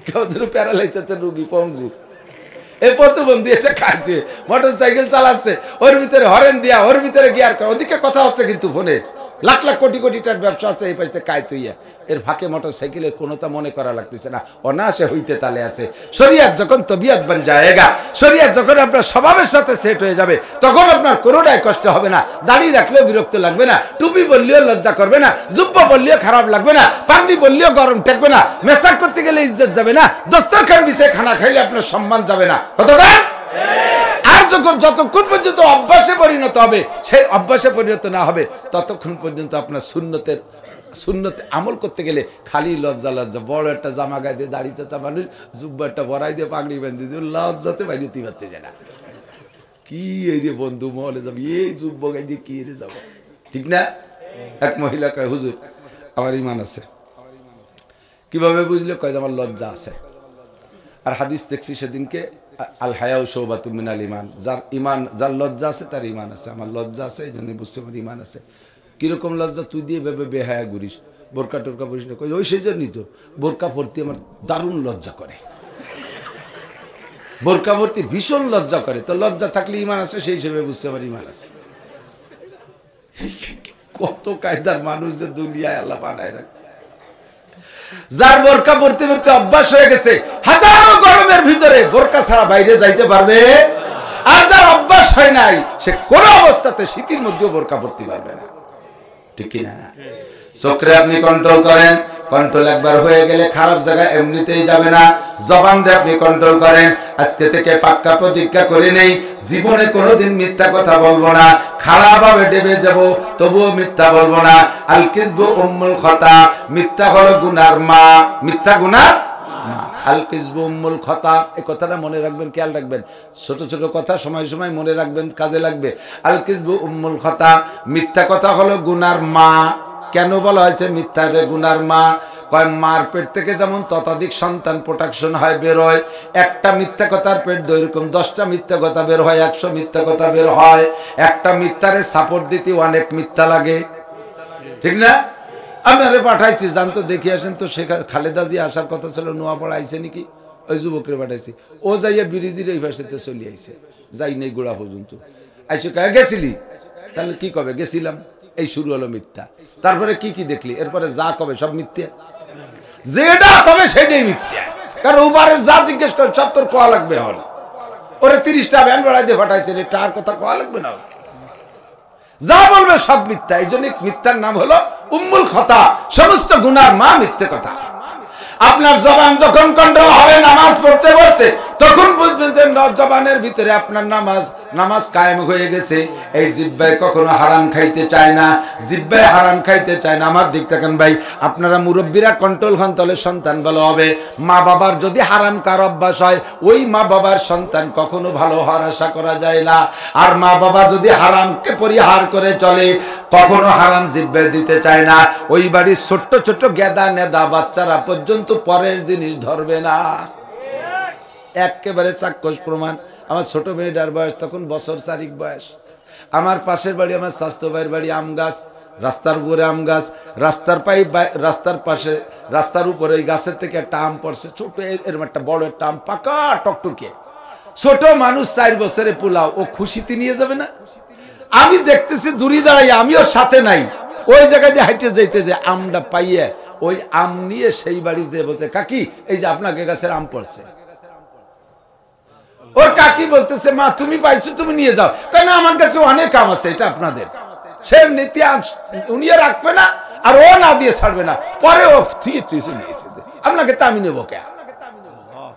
কেউ প্যারালাইজার রুগী পঙ্গু, এই প্রতিবন্ধী এটা কাটছে, মোটরসাইকেল চালাচ্ছে, ওর ভিতরে হরেন দিয়া, ওর ভিতরে গিয়ার করা, ওদিকে কথা হচ্ছে কিন্তু ফোনে, লাখ লাখ কোটি কোটি টাকার ব্যবসা আছে, এই পাশে কায় তুইয়া, এর ফাঁকে মোটরসাইকেলের কোনোটা মনে করা লাগতেছে না, অনায়াসে হইতে তালে আছে। শরিয়াত যখন তবিয়াত বান যায়গা, শরিয়াত যখন আপনার স্বভাবের সাথে সেট হয়ে যাবে, তখন আপনার কোনোটাই কষ্ট হবে না। দাড়ি রাখলেও বিরক্ত লাগবে না, টুপি বললেও লজ্জা করবে না, জুব্বা বললেও খারাপ লাগবে না, পাগড়ি বললেও গরম ঠেকবে না, মেসাক করতে গেলে ইজ্জত যাবে না, দস্তরখান বিষয়ে খানা খাইলে আপনার সম্মান যাবে না। কতক্ষণ? আর যতক্ষণ পর্যন্ত অভ্যাসে পরিণত হবে, সেই অভ্যাসে পরিণত না হবে, ততক্ষণ পর্যন্ত আপনার সুন্নতে আমল করতে গেলে খালি লজ্জা লজ্জা। বড় একটা জামা গায়ে দিয়ে, দাড়ি চাচা মানুষ, জুব্বা একটা বড়াই দিয়ে, পাগড়ি বেঁধে দিয়ে, লজ্জাতে বাইরে পারতে যায় না। কি এই রে বন্ধু মহলে যাবি, এই জুব্ব গায়ে দিয়ে কি রে যাবো, ঠিক না? এক মহিলা কয় হুজুর আমার ইমান আছে। কিভাবে বুঝলে? কয় আমার লজ্জা আছে। আর হাদিস দেখছি সেদিনকে, আল হায়াউ শুবাতুম মিনাল ঈমান, যার লজ্জা আছে তার ঈমান আছে। আমার লজ্জা আছে, এই জন্য বুঝতে আমার ঈমান আছে। কিরকম লজ্জা? তুই দিয়ে ভেবে বেহায়া ঘুরিস, বোরকা টোরকা পরিস না। ওই সেই জন্যই তো বোরকা পরতে আমার দারুণ লজ্জা করে, বোরকা পরতে ভীষণ লজ্জা করে। তো লজ্জা থাকলে ঈমান আছে, সেই হিসেবে বুঝতে আমার ঈমান আছে। কত কায়দার মানুষ যে দুনিয়ায় আল্লাহ বানায় রাখছে। যার বোরকা পরতে পরতে অভ্যাস হয়ে গেছে, হাজারো গরমের ভিতরে বোরকা ছাড়া বাইরে যাইতে পারবে। আর যার অভ্যাস হয় নাই, সে কোনো অবস্থাতে শীতের মধ্যেও বোরকা পরতে পারবে না, ঠিক কিনা? চোখে আপনি কন্ট্রোল করেন, কন্ট্রোল একবার হয়ে গেলে খারাপ জায়গায় এমনিতেই যাবে না। জবানটা আপনি কন্ট্রোল করেন। আজকে থেকে পাক্কা প্রতিজ্ঞা করে নেই, জীবনে কোনোদিন মিথ্যা কথা বলবো না। খারাপ ভাবে ডেবে যাব, তবুও মিথ্যা বলবো না। আল কিযবু উম্মুল খতা, মিথ্যা হলো গুনার মা। মিথ্যা গুনার মা। আল কিযবু উম্মুল খতা, এই কথাটা মনে রাখবেন, খেয়াল রাখবেন। ছোট ছোট কথা সময় সময় মনে রাখবেন, কাজে লাগবে। আল কিযবু উম্মুল খতা, মিথ্যা কথা হলো গুনার মা। কেন বলা হয়েছে মিথ্যা রে গুনার মা? কয় মার পেট থেকে যেমন ততোধিক সন্তান প্রোডাকশন হয়, বের হয়। একটা মিথ্যা কথার পেট এরকম 10টা মিথ্যা কথা বের হয়, 100 মিথ্যা কথা বের হয়। একটা মিথ্যারে সাপোর্ট দিতে অনেক মিথ্যা লাগে, ঠিক না? আপনারে পাঠাইছি, জানতো দেখে আসেন তো। খালেদা জিয়া আসার কথা ছিল, নোয়াপাড়া আইছে নাকি, ওই যুবকরে পাঠাইছি। ও যাইয়া ব্রিজের এই ভাষাতে চলে আইছে, যাই নেই গোড়া পর্যন্ত। আইসে কয়ে গেছিলি, তাহলে কি কবে গেছিলাম, এই শুরু হলো মিথ্যা। তারপরে কি কি দেখলি, এরপরে যা কবে সব মিথ্যা, যেটা কবে সেটাই মিথ্যা। কারণ উবারের যা জিজ্ঞেস করে সব তোর কোয়া লাগবে। হল ওরে 30টা ভ্যান ভাড়াই দিয়ে পাঠাইছে, এটা আর কথা কোয়া লাগবে না, যা বলবে সব মিথ্যা। এই জন্য মিথ্যার নাম হলো উম্মুল খতা, সমস্ত গুনার মা মিথ্যে কথা। আপনার জবান যখন কন্ট্রোল হবে নামাজ পড়তে পড়তে, তখন বুঝবেন যে জবানের ভিতরে আপনার নামাজ কায়েম হয়ে গেছে। এই জিহ্বায় কখনো হারাম খাইতে চায় না, জিহ্বায় হারাম খাইতে চায় না। আমার দিক থাকেন ভাই, আপনারা মুরব্বীরা কন্ট্রোল হন, তাহলে সন্তান ভালো হবে। মা বাবার যদি হারাম কার অভ্যাস হয়, ওই মা বাবার সন্তান কখনো ভালো হওয়ার আশা করা যায় না। আর মা বাবা যদি হারামকে পরিহার করে চলে, কখনো হারাম জিহ্বায় দিতে চায় না। ওই বাড়ির ছোট্ট ছোট্ট গেদা নেদা বাচ্চারা পর্যন্ত পরের জিনিস ধরবে না। একেবারে চাক্ষুষ প্রমাণ। আমার ছোট মেয়েটার বয়স তখন বছর 4 বয়স। আমার পাশের বাড়ি, আমার স্বাস্থ্য ভাইয়ের বাড়ি আম গাছ, রাস্তার উপরে আম গাছ, রাস্তার পাশে, রাস্তার উপরে ওই গাছের থেকে একটা আম পড়ছে, ছোট এরকম একটা বড় একটা আম, পাকা টকটকে। ছোট মানুষ 4 বছরে পোলাও, ও খুশিতে নিয়ে যাবে না? আমি দেখতেছি দূরে দাঁড়াই, আমিও সাথে নাই, ওই জায়গায় দিয়ে হাইটে যাইতে যে আমটা পাইয়ে ওই আম নিয়ে সেই বাড়ি যে বলতে, কাকি এই যে আপনাকে গাছের আম পড়ছে। ওর কাকি বলতেছে, মা তুমি পাইছো, তুমি নিয়ে যাও। কেন, আমার কাছে অনেক আম আছে, এটা আপনাদের। সে নীতি উনিও রাখবে না, আর ও না দিয়ে ছাড়বে না। পরে ও নিয়েছে, আপনাকে তো আমি নেবো কে,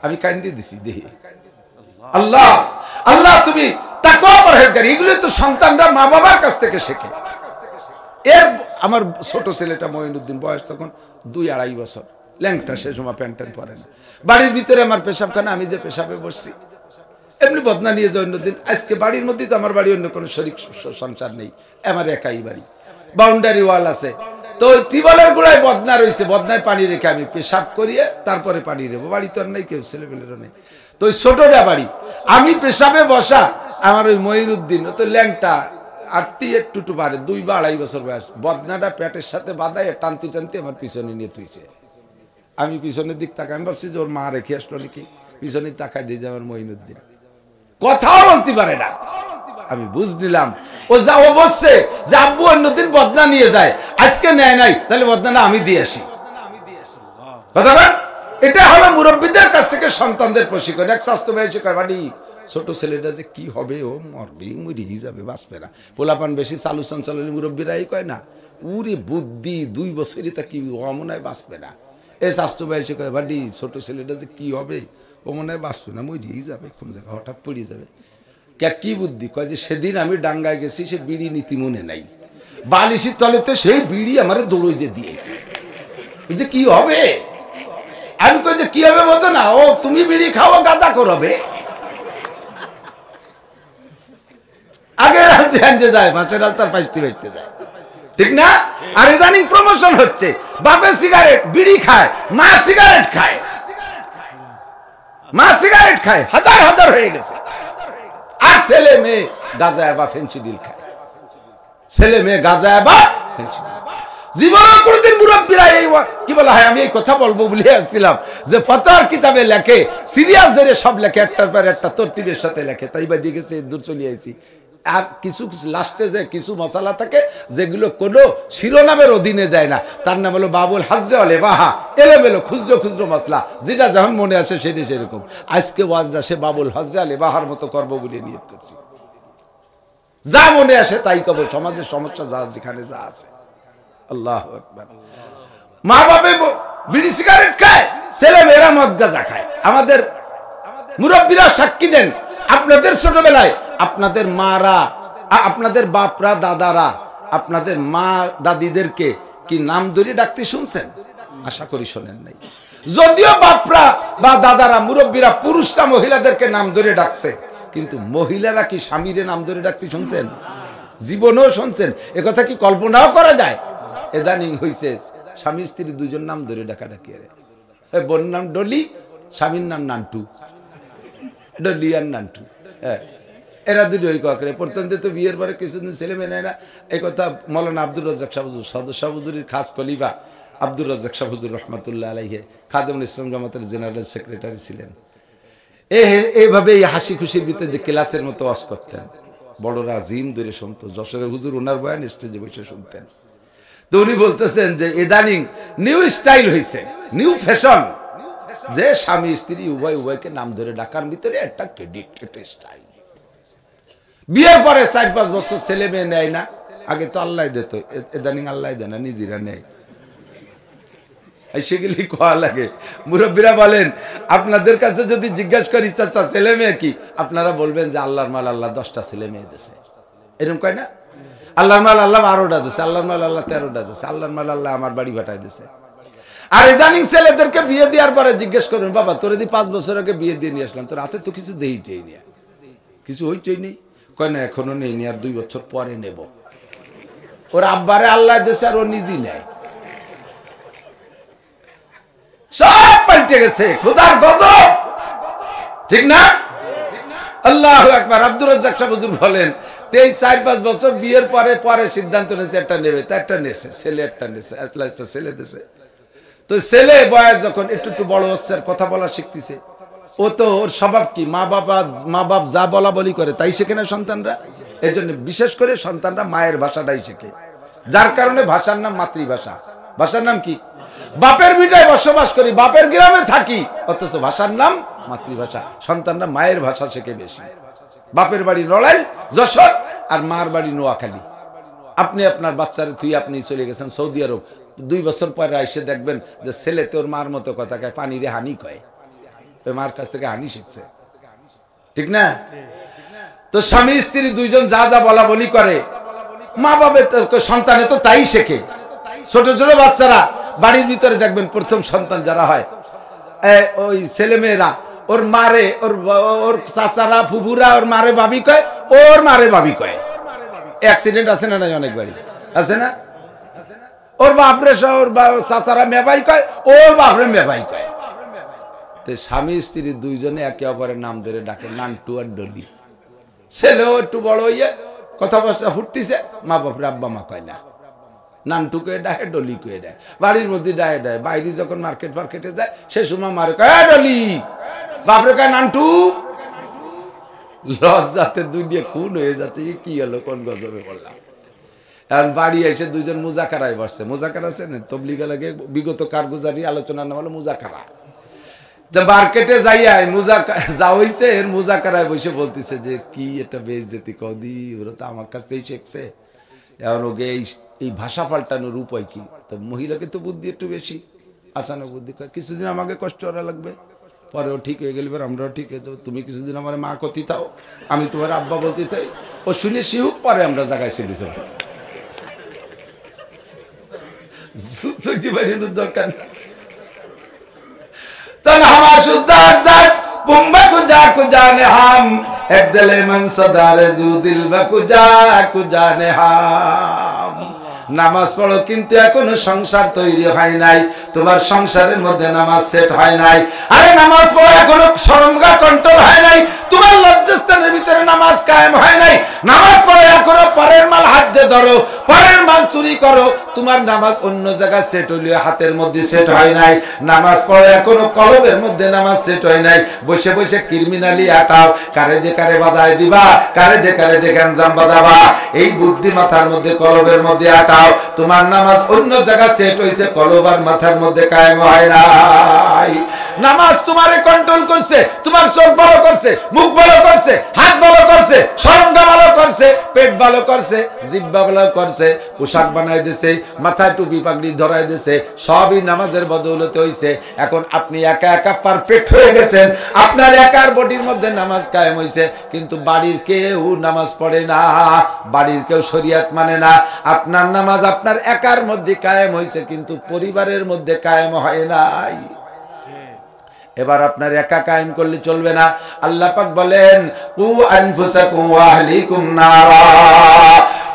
আমি কান্দি দিছি দেহি। আল্লাহ আল্লাহ, তুমি তাকওয়া পরহেজগারি, এগুলো তো সন্তানরা মা বাবার কাছ থেকে শেখে। এর আমার ছোট ছেলেটা মঈনুদ্দিন, বয়স তখন 2-2.5 বছর, ল্যাংটা, সে সময় প্যান্ট ট্যান্ট পরে না। বাড়ির ভিতরে আমার পেশাবখানা, আমি যে পেশাবে বসছি, এমনি বদনা নিয়ে যায় অন্যদিন। আজকে বাড়ির মধ্যেই তো আমার বাড়ি, অন্য কোনো শরীক সংসার নেই, আমার একাই বাড়ি, বাউন্ডারি ওয়াল আছে। তো ওই টিউবওয়েলের গোড়ায় বদনা রয়েছে, বদনায় পানি রেখে আমি পেশাব করিয়ে তারপরে পানি নেবো। বাড়ি তো আর নেই, কেউ ছেলেপেলেরও নেই। তো ওই ছোটটা বাড়ি, আমি পেশাবে বসা, আমার ওই মঈনুদ্দিন, ও তো ল্যাংটা, আটটি একটু পারে, 2-2.5 বছর বয়স, বদনাটা পেটের সাথে বাঁধায় টানতে টানতে আমার পিছনে নিয়ে তুইছে। আমি পিছনের দিক তাকাই, আমি ভাবছি যে ওর মা রেখে আসলো নাকি, পিছনে তাকাই দিয়ে আমার মঈনুদ্দিন কথাও বলতে পারে না। আমি বুঝ নিলাম ও যা ও বসছে যে আব্বু অন্যদিন বদনা নিয়ে যায়, আজকে নেয় নাই, তাহলে বদনাটা আমি দিয়ে আসি। কথা বল, এটা হলো মুরব্বীদের কাছ থেকে সন্তানদের প্রশিক্ষণ। এক স্বাস্থ্য ভাই এসে কয়, বাড়ি ছোট ছেলেটা যে কি হবে, ও মরবে, মরিয়ে যাবে, বাঁচবে না। পোলাপান বেশি চালু চঞ্চল মুরব্বীরাই কয় না, উরে বুদ্ধি 2 বছরই তা কি মনে হয় বাঁচবে না। এই স্বাস্থ্য ভাই এসে কয়, বাড়ি ছোট ছেলেটা যে কি হবে, ও মনে হয় বাঁচবে না, মরিয়েই যাবে, কোন জায়গায় হঠাৎ পড়ে যাবে। কি বুদ্ধি? কয় যে সেদিন আমি ডাঙ্গায় গেছি, সে বিড়ি নীতি মনে নাই, বালিশির তলেতে সেই বিড়ি আমার দৌড়ে যে দিয়েছে, যে কি হবে। আমি কই যে কি হবে বোঝো না, ও তুমি বিড়ি খাও, গাঁজা করবে। আগে রাজ্যে যায়, মাছের আলতার পাইতে পাইতে যায়, ঠিক না? আর ইদানিং প্রমোশন হচ্ছে, বাপে সিগারেট বিড়ি খায়, মা সিগারেট খায়, মা সিগারেট খায়, হাজার হাজার হয়ে গেছে। আর ছেলে মেয়ে গাঁজা বা ফেন্সিডিল খায়, ছেলে মেয়ে গাঁজা বা ফেন্সিডিল। জীবনে কোনদিন মুরব্বীরা এই কি বলা হয়, আমি এই কথা বলবো বলে আসছিলাম যে ফতোয়ার কিতাবে লেখে, সিরিয়াল ধরে সব লেখে, একটার পর একটা তরতিবের সাথে লেখে। তাই বা দিয়ে গেছে, দূর চলে আইছি। আর কিছু লাস্টে যে কিছু মশালা থাকে যেগুলো কোনো শিরোনামের অধীনে দেয় না, তার নাম হলো বাবুল হাজরে আলে বাহা, এলোমেলো খুচরো খুচরো মশলা, যেটা যখন মনে আসে সেটি সেরকম। আজকে ওয়াজটা সে বাবুল হাজরে আলে বাহার মতো করবো বলে নিয়ত করছি। যা মনে আসে তাই কব, সমাজের সমস্যা যা যেখানে যা আছে। আল্লাহু আকবার। মা বাপে বিড়ি সিগারেট খায়, ছেলে মেয়েরা মদ গাঁজা খায়। আমাদের মুরব্বীরা সাক্ষী দেন, আপনাদের ছোটবেলায় আপনাদের মারা, আপনাদের বাপরা, দাদারা আপনাদের মা দাদিদেরকে কি নাম ধরে ডাকতে শুনছেন? আশা করি শোনেন নাই। যদিও বাপরা বা দাদারা, মুরব্বীরা পুরুষরা মহিলাদেরকে নাম ধরে ডাকছে, কিন্তু মহিলারা কি স্বামীরে নাম ধরে ডাকতে শুনছেন? জীবনেও শুনছেন? একথা কি কল্পনাও করা যায়? এদানিং হইছে স্বামী স্ত্রী দুজন নাম ধরে ডাকাডাকি। বোন নাম ডলি, স্বামীর নাম নান্টু, ডলি আর নান্টু। হ্যাঁ, এরা দুটোই করে। প্রথম তো বিয়ের পরে কিছুদিন ছেলে মেয়ে নেয় না, এই কথা মৌলানা আব্দুর রাজ্জাক শাহ হুজুর, সদর শাহ হুজুরের খাস খলিফা আব্দুর রাজ্জাক শাহ হুজুর রহমাতুল্লাহ আলাইহি খাদেমুল ইসলাম জামাতের জেনারেল সেক্রেটারি ছিলেন। এইভাবে এই হাসি খুশির ভিতরে ক্লাসের মতো ওয়াজ করতেন, বড়রা জিম ধরে শুনতো। যশোরে হুজুর ওনার বয়ান স্টেজে বসে শুনতেন। তো উনি বলতেছেন যে ইদানিং নিউ স্টাইল হয়েছে, নিউ ফ্যাশন, যে স্বামী স্ত্রী উভয়কে নাম ধরে ডাকার ভিতরে একটা ক্রেডিট, একটা স্টাইল। বিয়ের পরে 4-5 বছর ছেলে মেয়ে নেয় না, আগে তো আল্লাহ দিত, ইদানিং আল্লাহ দেয় না, নিজেরা নেয়। সেগুলি কোয়া লাগে। মুরব্বীরা বলেন, আপনাদের কাছে যদি জিজ্ঞাসা করি চাচা ছেলে মেয়ে কি, আপনারা বলবেন যে আল্লাহর মাল আল্লাহ 10টা ছেলে মেয়ে দিয়েছে, এরকম কয় না? আল্লাহর মাল আল্লাহ 12টা দিয়েছে, আল্লাহর মাল আল্লাহ 13টা দিয়েছে, আল্লাহর মাল আল্লাহ আমার বাড়ি ভাটায় দিয়েছে। আর ইদানিং ছেলেদেরকে বিয়ে দেওয়ার পরে জিজ্ঞেস করবেন, বাবা তোরে দি 5 বছর আগে বিয়ে দিয়ে নিয়ে আসলাম, তোর হাতে তো কিছু দেইটেই নেই, কিছু হইতেই নেই। কয় না এখনো নেই নি, আর 2 বছর পরে নেব। ওর আব্বারে আল্লাহ দিয়েছে আর ও নিজেই নেয়। সব পাল্টে গেছে, খোদার গজব, ঠিক না? আল্লাহু আকবার। আব্দুর রাজ্জাক শাহ হুজুর বলেন, 4-5 বছর বিয়ের পরে সিদ্ধান্ত নিয়েছে একটা নেবে, তা একটা নেছে, ছেলে একটা নেছে, একটা ছেলে দিয়েছে। তো ছেলে বয়স যখন একটু বড় হচ্ছে, কথা বলা শিখতেছে, ও তো ওর স্বভাব কি, মা বাপ যা বলা বলি করে তাই শেখে না সন্তানরা। এই জন্য বিশেষ করে সন্তানরা মায়ের ভাষাটাই শেখে, যার কারণে ভাষার নাম মাতৃভাষা। ভাষার নাম কি? বাপের ভিটায় বসবাস করি, বাপের গ্রামে থাকি, অথচ ভাষার নাম মাতৃভাষা। সন্তানরা মায়ের ভাষা শেখে বেশি। বাপের বাড়ি নড়াইল যশোর, আর মার বাড়ি নোয়াখালী। আপনি আপনার বাচ্চারে তুই আপনি চলে গেছেন সৌদি আরব, 2 বছর পরে এসে দেখবেন যে ছেলে তোর মার মতো কথা কয়, পানি রে হানি কয়, ওই মার কাছ থেকে হানি শিখছে, ঠিক না? তো স্বামী স্ত্রী দুইজন যা যা বলা বলি করে, মা বাবার সন্তানে তো তাই শেখে। ছোট ছোট বাচ্চারা বাড়ির ভিতরে দেখবেন প্রথম সন্তান যারা হয়, ওই ছেলে মেয়েরা ওর মারে, ওর চাচারা ফুফুরা ওর মারে ভাবি কয়, ওর মারে ভাবি কয়। অ্যাক্সিডেন্ট আছে না নাই? অনেক বাড়ি আছে না? ওর বাপরে ওর চাচারা মেবাই কয়, ওর বাপরে মেবাই কয়। তো স্বামী স্ত্রী দুইজনে একে অপরের নাম ধরে ডাকে, নান্টু আর ডলি। ছেলেও একটু বড় হইয়া কথা বসা ফুটতিছে, মা বাপরে আব্বা মা কয় না, নান্টু কয়ে ডাকে, ডলি কয়ে ডায়। বাড়ির মধ্যে ডায়ে ডায়, বাইরে যখন মার্কেটে যায় সে সময় মারে কয় ডলি, বাপরে কয় নান্টু। লজ্জাতে দুনিয়া খুন হয়ে যাচ্ছে, কি হলো, কোন গজবে পড়লাম। এখন বাড়ি এসে দুইজন মুজাকারায় বসছে। মুজাকারা আছে না, তবলিগা লাগে বিগত কারগুজারি আলোচনা না হলো মুজাকারা। মার্কেটে যাইয়া যা হইছে এর মুজাকারায় বসে বলতেছে যে কি এটা বেইজ্জতি কদি, ওরা তো আমার কাছ থেকেই শিখছে। এখন ওকে এই ভাষা পাল্টানোর উপায় কি? তো মহিলাকে তো বুদ্ধি একটু বেশি, আসানো বুদ্ধি কয়, কিছুদিন আমাকে কষ্ট করা লাগবে, পরেও ঠিক হয়ে গেলে আমরাও ঠিক হয়ে যাবো। তুমি কিছুদিন আমার মা কতি তাও, আমি তোমার আব্বা বলতে তাই। ও শুনে শিহুক, পরে আমরা জায়গায় চলে যাব। দরকার না। तन्हा शुद्धार दार पुंबा को जाने हम एक दिले मन सदारे जू दिल को जाने हम। নামাজ পড়ো কিন্তু এখনো সংসার তৈরি হয় নাই, তোমার সংসারের মধ্যে নামাজ সেট হয় নাই। আরে নামাজ পড়ো এখনো শরমগা কন্ট্রোল হয় নাই, তোমার লজ্জাস্থানের ভিতরে নামাজ কায়েম হয় নাই। নামাজ পড়ো এখনো পরের মাল হাত দিয়ে ধরো, পরের মাল চুরি করো, তোমার নামাজ অন্য জায়গায় সেট হইলে হাতের মধ্যে সেট হয় নাই। নামাজ পড়ো এখনো কলবের মধ্যে নামাজ সেট হয় নাই, বসে বসে ক্রিমিনালি আটাও, কারে দে কারে বাধায় দিবা, কারে দে গাঞ্জাম বাঁধাবা, এই বুদ্ধি মাথার মধ্যে কলবের মধ্যে আটাও। তোমার নামাজ অন্য জায়গা সেট হইছে, কলব আর মাথার মধ্যে কায়েম হয় নাই। নামাজ তোমারে কন্ট্রোল করছে, তোমার চোখ ভালো করছে, মুখ ভালো করছে, হাত ভালো করছে, সরঙ্গা ভালো করছে, পেট ভালো করছে, জিহ্বা ভালো করছে, পোশাক বানাই দিছে, মাথায় টুপি পাগড়ি ধরাই দিছে, সবই নামাজের বদৌলতে হইছে। এখন আপনি একা একা পারফেক্ট হয়ে গেছেন, আপনার একার বডির মধ্যে নামাজ কায়েম হইছে, কিন্তু বাড়ির কেউ নামাজ পড়ে না, বাড়ির কেউ শরীয়ত মানে না। আপনার নামাজ আপনার একার মধ্যে কায়েম হইছে, কিন্তু পরিবারের মধ্যে কায়েম হয় নাই। এবার আপনার একা কায়েম করলে চলবে না। আল্লাহ পাক বলেন কু আনফুসাকুম ওয়া আহলিকুম নারা,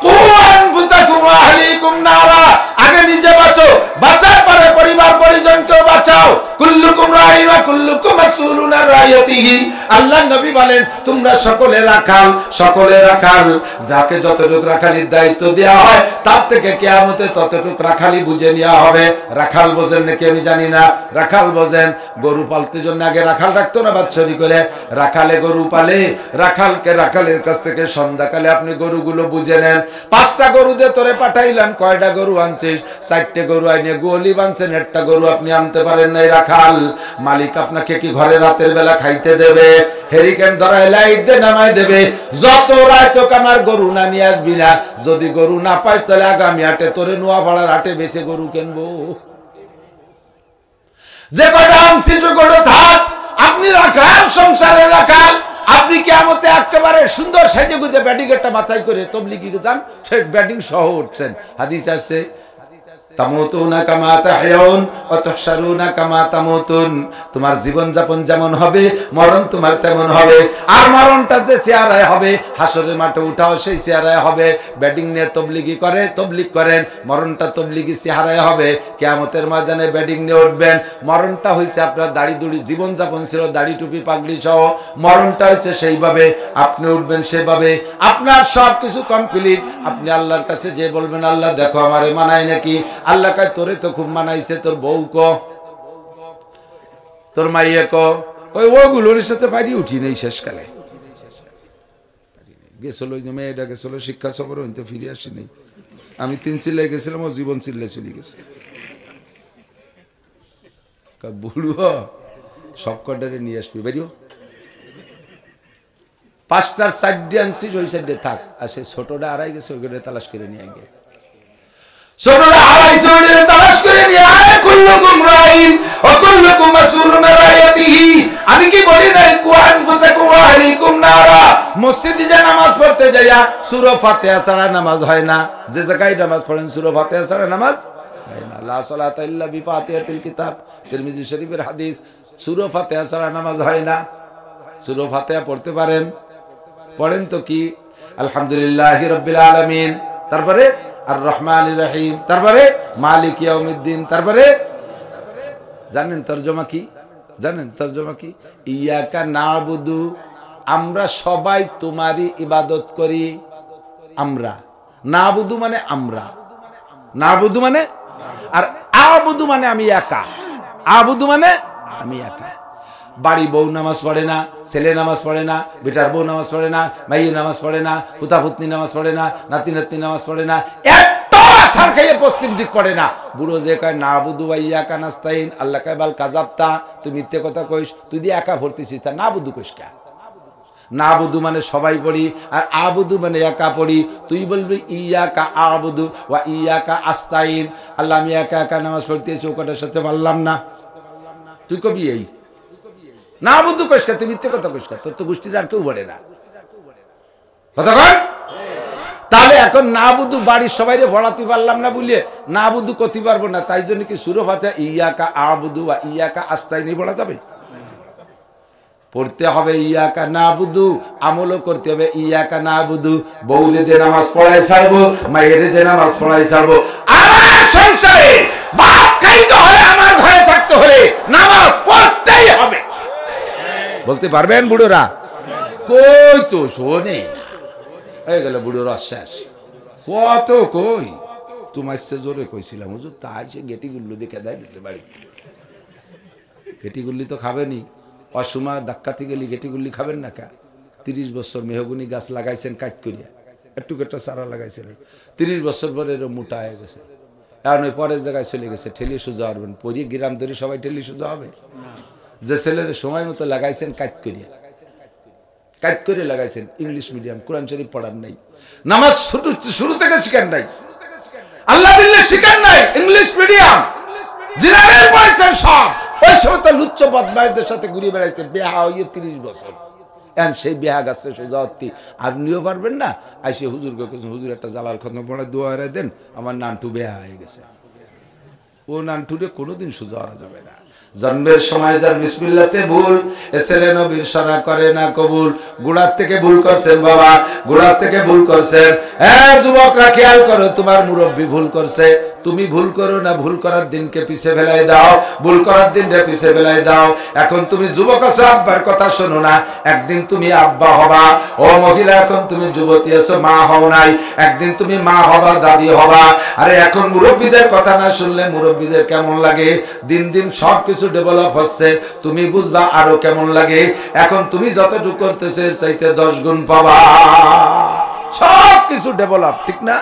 কু আনফুসাকুম ওয়া আহলিকুম নারা। আগে নিজে বাঁচো, বাঁচার পরে পরিবার পরিজনকেও বাঁচাও। কুল্লুকুম রাইন ওয়া কুল্লুকুম মাসউলুন আন রাইয়াতিহি। আল্লাহ নবী বলেন তোমরা সকলে রাখাল, সকলে রাখাল। যাকে যতটুকু রাখালির দায়িত্ব দেওয়া হয় তার থেকে কিয়ামতে ততটুকু রাখালি বুঝে নেওয়া হবে। রাখাল বোঝেন নাকি আমি জানি না, রাখাল বোঝেন। গরু পালতে জন্য আগে রাখাল রাখতো না বাচ্চারি করে, রাখালে গরু পালে, রাখালকে রাখালের কাছ থেকে সন্ধ্যাকালে আপনি গরুগুলো বুঝে নেন। 5টা গরু দিয়ে তোরে পাঠাইলাম, কয়টা গরু আনছিস? 4টে গরু আইনে গোলি বানছেন, একটা গরু আপনি আনতে পারেন নাই। রাখাল মালিক আপনাকে কি ঘরে রাতের বেলা খাইতে দেবে? হেরিকেন ধরায় লাইট দিয়ে নামাই দেবে। যত রাত আমার গরু না নিয়ে আসবি না, যদি গরু না পাইস তাহলে আগামী হাটে তোরে নোয়াপাড়ার হাটে বেশি গরু কিনবো। যে কটা আনছিস ওই কটা থাক। আপনি রাখাল, সংসারে রাখাল। আপনি কিয়ামতে একেবারে সুন্দর সাজে গুজে ব্যাটিং একটা মাথায় করে তবলিগি যান, সে ব্যাটিং সহ উঠছেন। হাদিস আছে তামুতুনা কামা তাহয়াউন ওয়া তুহশারুনা কামা তামুতুন। তোমার জীবন যাপন যেমন হবে মরণ তোমার তেমন হবে। আর মরণটা যে চেহারায় হবে, হাসরের মাঠে উঠাও সেই চেহারায় হবে। ব্যাটিং নিয়ে তবলিগি করে, তবলিগ করেন, মরণটা তবলিগি চেহারায় হবে। কিয়ামতের ময়দানে ব্যাটিং নিয়ে উঠবেন। মরণটা হইছে আপনার দাড়ি দুড়ি, জীবন যাপন ছিল দাড়ি টুপি পাগড়ি সহ, মরণটা হইছে সেইভাবে, আপনি উঠবেন সেভাবে। আপনার সব কিছু কমপ্লিট। আপনি আল্লাহর কাছে যে বলবেন আল্লাহ দেখো আমারে মানায় নাকি। আল্লাহ কয় তোরে তো খুব মানাইছে, তোর বউ ক, তোর মাইয়া ক। ওই ওগুলোর সাথে পারি উঠি নেই শেষকালে। গেছিল ওই যে মেয়েটা গেছিল শিক্ষা সফর, হইতে ফিরে আসি নেই। আমি 3 চিল্লায় গেছিলাম, ও জীবন চিল্লায় চলে গেছে। বুড়ো সব কটারে নিয়ে আসবি বেরিও। 5টার সাইডে আনছিস, ওই সাইডে থাক। আর সেই ছোটটা হারাই গেছে, ওই করে তালাশ করে নিয়ে গিয়ে ছোটটা হারাইছে, ওই তালাশ করে নিয়ে আয়। কুল্লুকুম রাইন ওয়া কুল্লুকুম মাসউলুন আন রাইয়াতিহি। আমি কি বলি নাই কুআন ফুসাকুম ওয়া আলাইকুম নারা। মসজিদে যে নামাজ পড়তে যাইয়া সূরা ফাতিহা ছাড়া নামাজ হয় না। যে জায়গায় নামাজ পড়েন সূরা ফাতিহা ছাড়া নামাজ হয় না। লা সালাতা ইল্লা বিফাতিহাতিল কিতাব, তিরমিজি শরীফের হাদিস। সূরা ফাতিহা ছাড়া নামাজ হয় না। সূরা ফাতিহা পড়তে পারেন? পড়েন তো কি? আলহামদুলিল্লাহি রাব্বিল আলামিন, তারপরে আর রহমানির রহিম, তারপরে মালিক ইয়াউমিদ্দিন, তারপরে জানেন তরজমা কি? জানেন তরজমা কি? ইয়াকা নাবুদু, আমরা সবাই তোমারই ইবাদত করি। আমরা নাবুদু মানে আমরা, নাবুদু মানে, আর আবুদু মানে আমি একা। আবুদু মানে আমি একা। বাড়ি বউ নামাজ পড়ে না, ছেলে নামাজ পড়ে না, বেটার বউ নামাজ পড়ে না, মাইয়ে নামাজ পড়ে না, পুতা পুতনি নামাজ পড়ে না, নাতি নাতনি নামাজ পড়ে না, একটা সার খাইয়ে পশ্চিম দিক পড়ে না। বুড়ো যে কয় না বুধু বা ইয়াকা নাস্তাইন, আল্লাহ কয় বাল কাজাবতা, তুই মিথ্যে কথা কইস, তুই দিয়ে একা ভর্তিছিস, তা না বুধু কইস কা। না বুধু মানে সবাই পড়ি, আর আবুদু মানে একা পড়ি। তুই বলবি ইয়াকা আবুদু ওয়া ইয়াকা আস্তাইন, আল্লাহ আমি একা একা নামাজ পড়তেছি, চৌকাটার সাথে পারলাম না। তুই কবি এই না বুদ্ধু কইস, তুই মিথ্যে কথা কইস, তোর তো গোষ্ঠীর আর কেউ বলে না কথা কন। তাহলে এখন না বুদ্ধু বাড়ির সবাই ভরাতে পারলাম না বলিয়ে না বুদ্ধু করতে পারবো না, তাই জন্য কি সূরা ফাতিহা ইয়াকা আবুদু বা ইয়াকা আস্তাইন পড়া যাবে? পড়তে হবে ইয়াকা না বুধু, আমলও করতে হবে ইয়াকা না বুধু। বউরে দে নামাজ পড়াই ছাড়বো, মায়ের দে নামাজ পড়াই ছাড়বো। আমার সংসারে ভাত খাইতে হলে, আমার ঘরে থাকতে হলে নামাজ পড়তেই হবে। বলতে পারবেন বুড়োরা? কই তো শোনে না, হয়ে গেল বুড়োর শেষ। কত কই তোমার সে জোরে কইছিলাম হুজুর, তাই সে গেটি গুল্লু দেখে দেয় দিচ্ছে বাড়ি। গেটি গুল্লি তো খাবেনি, অসময় ধাক্কাতে গেলি গেটি গুল্লি খাবেন না কা? 30 বছর মেহগুনি গাছ লাগাইছেন কাট করিয়া, একটু একটা চারা লাগাইছেন, 30 বছর পরে এরকম মোটা হয়ে গেছে। এখন ওই পরের জায়গায় চলে গেছে, ঠেলিয়ে সোজা হবেন। পরিয়ে গ্রাম ধরে সবাই ঠেলিয়ে সোজা হবে? যে ছেলের সময় মতো লাগাইছেন কাট করিয়া, কাট করে লাগাইছেন। ইংলিশ মিডিয়াম, কোরআন শরীফ পড়ার নাই, নামাজ শুরু থেকে শিখান নাই, আল্লাহ বিল্লাহ শিখান নাই, ইংলিশ মিডিয়াম জিনারে পড়াইছেন সব। ওই সময় লুচ্চ বদমাইশদের সাথে ঘুরে বেড়াইছে, বেহা হইয়ে 30 বছর। এখন সেই বেহা গাছটা সোজা হতি আপনিও পারবেন না। আইসে হুজুরকে হুজুর একটা জালাল খতম পড়া দোয়া হারাই দেন, আমার নানটু বেহা হয়ে গেছে। ও নানটুরে কোনোদিন সোজা হারা যাবে না। জন্মের সময় যার বিসমিল্লাতে ভুল, এসেলে নবীর সারা করে না কবুল। গোড়ার থেকে ভুল করছেন বাবা, গোড়ার থেকে ভুল করছেন। হ্যাঁ যুবকরা খেয়াল করো, তোমার মুরব্বী ভুল করছে, তুমি ভুল করো না, ভুল করার দিনকে পিছে ফেলাই দাও, ভুল করার দিনটা পিছে ফেলাই দাও। এখন তুমি যুবক আছো, আব্বার কথা শোনো না, একদিন তুমি আব্বা হবা। ও মহিলা, এখন তুমি যুবতী আছো, মা হও নাই, একদিন তুমি মা হবা, দাদি হবা। আরে এখন মুরব্বীদের কথা না শুনলে মুরব্বীদের কেমন লাগে? দিন দিন সবকিছু ডেভেলপ হচ্ছে, তুমি বুঝবা আরো কেমন লাগে। এখন তুমি যতটুকু করতেছে চাইতে 10 গুণ পাবা। সবকিছু ডেভেলপ, ঠিক না?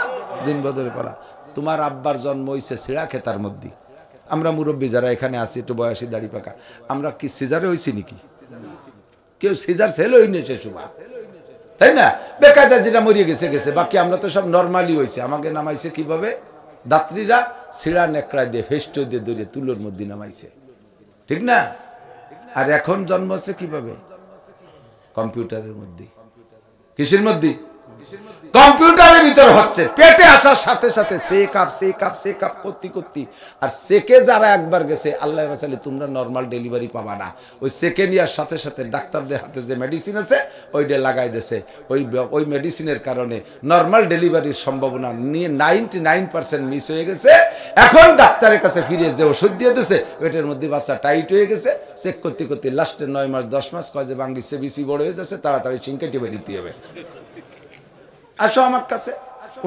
দিন বদলে পড়া। তোমার আব্বার জন্ম হইছে ছিড়া খেতার মধ্যে। আমরা মুরব্বী যারা এখানে আছি, একটু বয়সী দাড়ি পাকা, আমরা কি সিজারে হইছি নাকি? কেউ সিজার সেল হই নিয়েছে সুমা, তাই না? বেকায়দা যেটা মরিয়ে গেছে গেছে, বাকি আমরা তো সব নর্মালি হয়েছে। আমাকে নামাইছে কিভাবে? দাত্রীরা ছিড়া নেকড়া দিয়ে ফেস্টো দিয়ে দৌড়ে তুলোর মধ্যে নামাইছে, ঠিক না? আর এখন জন্ম হচ্ছে কিভাবে? কম্পিউটারের মধ্যে। কিসের মধ্যে? কম্পিউটারের ভিতর হচ্ছে। পেটে আসার সাথে সাথে সে কাপ করতে করতে, আর সেকে যারা একবার গেছে, আল্লাহ বাসালে তোমরা নর্মাল ডেলিভারি পাবা না। ওই সেকে নেওয়ার সাথে সাথে ডাক্তারদের হাতে যে মেডিসিন আছে ওইটা লাগাই দিয়েছে। ওই মেডিসিনের কারণে নর্মাল ডেলিভারির সম্ভাবনা 99% মিস হয়ে গেছে। এখন ডাক্তারের কাছে ফিরে যে ওষুধ দিয়ে দিয়েছে, পেটের মধ্যে বাচ্চা টাইট হয়ে গেছে। চেক করতে করতে লাস্টে 9 মাস 10 মাস কয় যে বাঙ্গিছে, বেশি বড় হয়ে যাচ্ছে, তাড়াতাড়ি সিংকেটে বেরিয়ে দিতে হবে। আসো আমার কাছে,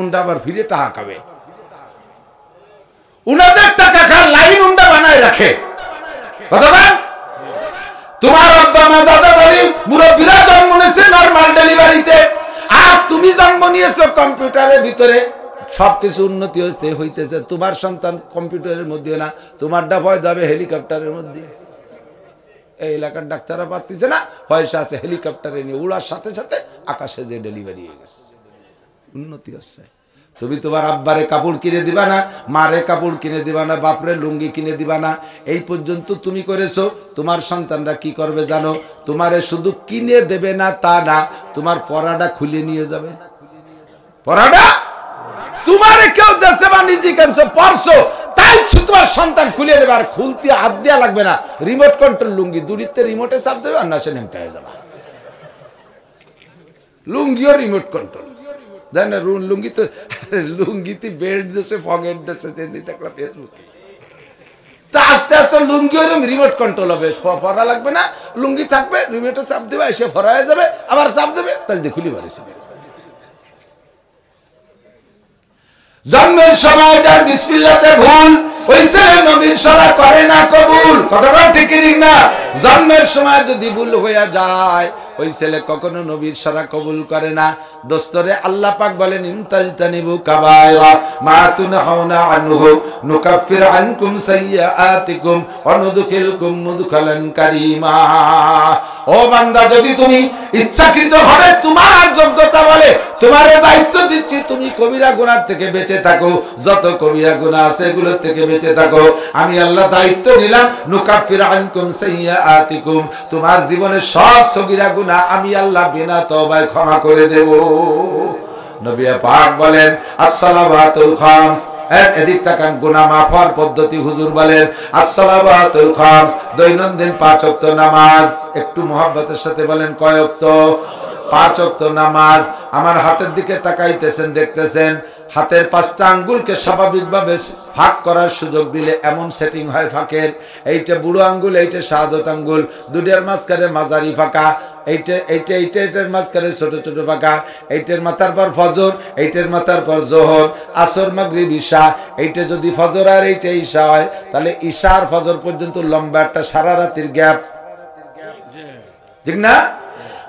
উন্ডা আবার ফিরে টাকা খাবে। উনাদের টাকা খাওয়ার লাইন উন্ডা বানায় রাখে। কথা বল, তোমার আব্বা মা দাদা দাদি মুরব্বীরা জন্ম নিয়েছে নরমাল ডেলিভারিতে, আর তুমি জন্ম নিয়েছো কম্পিউটারের ভিতরে। সবকিছু উন্নতি হইতেছে, তোমার সন্তান কম্পিউটারের মধ্যে না, তোমারটা ভয় যাবে হেলিকপ্টারের মধ্যে। এই এলাকার ডাক্তাররা পাচ্ছে না, পয়সা আছে, হেলিকপ্টারে নিয়ে উড়ার সাথে সাথে আকাশে যে ডেলিভারি হয়ে গেছে। উন্নতি হচ্ছে। তুমি তোমার আব্বারে কাপড় কিনে দিবা না, মারে কাপড় কিনে দিবা না, বাপরে লুঙ্গি কিনে দিবা না। এই পর্যন্ত তুমি করেছো। তোমার সন্তানরা কি করবে জানো? তোমারে শুধু কিনে দেবে না তা না, তোমার পরাটা খুলে নিয়ে যাবে। পরাটা তোমারে কেউ দেশে বা নিজে কেনছো পরছো, তাই তোমার সন্তান খুলে নেবে। আর খুলতে হাত দেওয়া লাগবে না, রিমোট কন্ট্রোল লুঙ্গি, দূরিতে রিমোটে চাপ দেবে, আর না সে নেমটা হয়ে যাবে। লুঙ্গিও রিমোট কন্ট্রোল, জান না? লুঙ্গি তো লুঙ্গিতে বেল্ট দেশে, ফগেট দেশে, দেখলাম ফেসবুকে। তা আস্তে আস্তে লুঙ্গি ওরকম রিমোট কন্ট্রোল হবে, ফরা লাগবে না, লুঙ্গি থাকবে, রিমোটে চাপ দেবে, এসে ফরা হয়ে যাবে, আবার চাপ দেবে, তাহলে দিয়ে খুলি পারে। জন্মের সময় যার বিসমিল্লাতে ভুল, ওই ছেলে নবীর সারা করে না কবুল। কথা বল ঠিক না? জন্মের সময় যদি ভুল হয়ে যায়, ওই ছেলে কখনো নবীর সারা কবুল করে না। দোস্তরে আল্লাহ পাক বলেন, ইনতাজতানিবু কাবায়রা মা তুনহাউনা আনহু নুকাফির আনকুম সাইয়্যাতিকুম ওয়া নুদখিলকুম মুদখালান কারীমা। ও বান্দা, যদি তুমি ইচ্ছাকৃতভাবে তোমার যোগ্যতা বলে তোমারে দায়িত্ব দিচ্ছি, তুমি কবিরা গুনাহ থেকে বেঁচে থাকো, যত কবিরা গুনাহ আছে এগুলো থেকে বেঁচে থাকো, আমি আল্লাহ দায়িত্ব নিলাম, নুকাফির আনকুম সাইয়্যাতিকুম, তোমার জীবনের সব সগীরা গুনাহ আমি আল্লাহ বিনা তওবায় ক্ষমা করে দেব। নবী পাক বলেন, আসসালাওয়াতুল খামস, এদিক তাকান, গুনাহ মাফ হওয়ার পদ্ধতি হুজুর বলেন, আসসালাওয়াতুল খামস, দৈনন্দিন 5 ওয়াক্ত নামাজ। একটু মহব্বতের সাথে বলেন, কয় ওয়াক্ত? 5 ওয়াক্ত নামাজ। আমার হাতের দিকে তাকাইতেছেন, দেখতেছেন হাতের 5টা আঙ্গুলকে স্বাভাবিকভাবে ফাঁক করার সুযোগ দিলে এমন সেটিং হয় ফাঁকের, এইটা বুড়ো আঙ্গুল, এইটা শাহাদত আঙ্গুল, দুটার মাঝখানে মাঝারি ফাঁকা, এইটার মাঝখানে ছোট ছোট ফাঁকা, এইটার মাথার পর ফজর, এইটার মাথার পর জোহর, আসর, মাগরিব, ঈশা। এইটা যদি ফজর আর এইটা ঈশা হয়, তাহলে ঈশা আর ফজর পর্যন্ত লম্বা একটা সারা রাতের গ্যাপ, ঠিক না?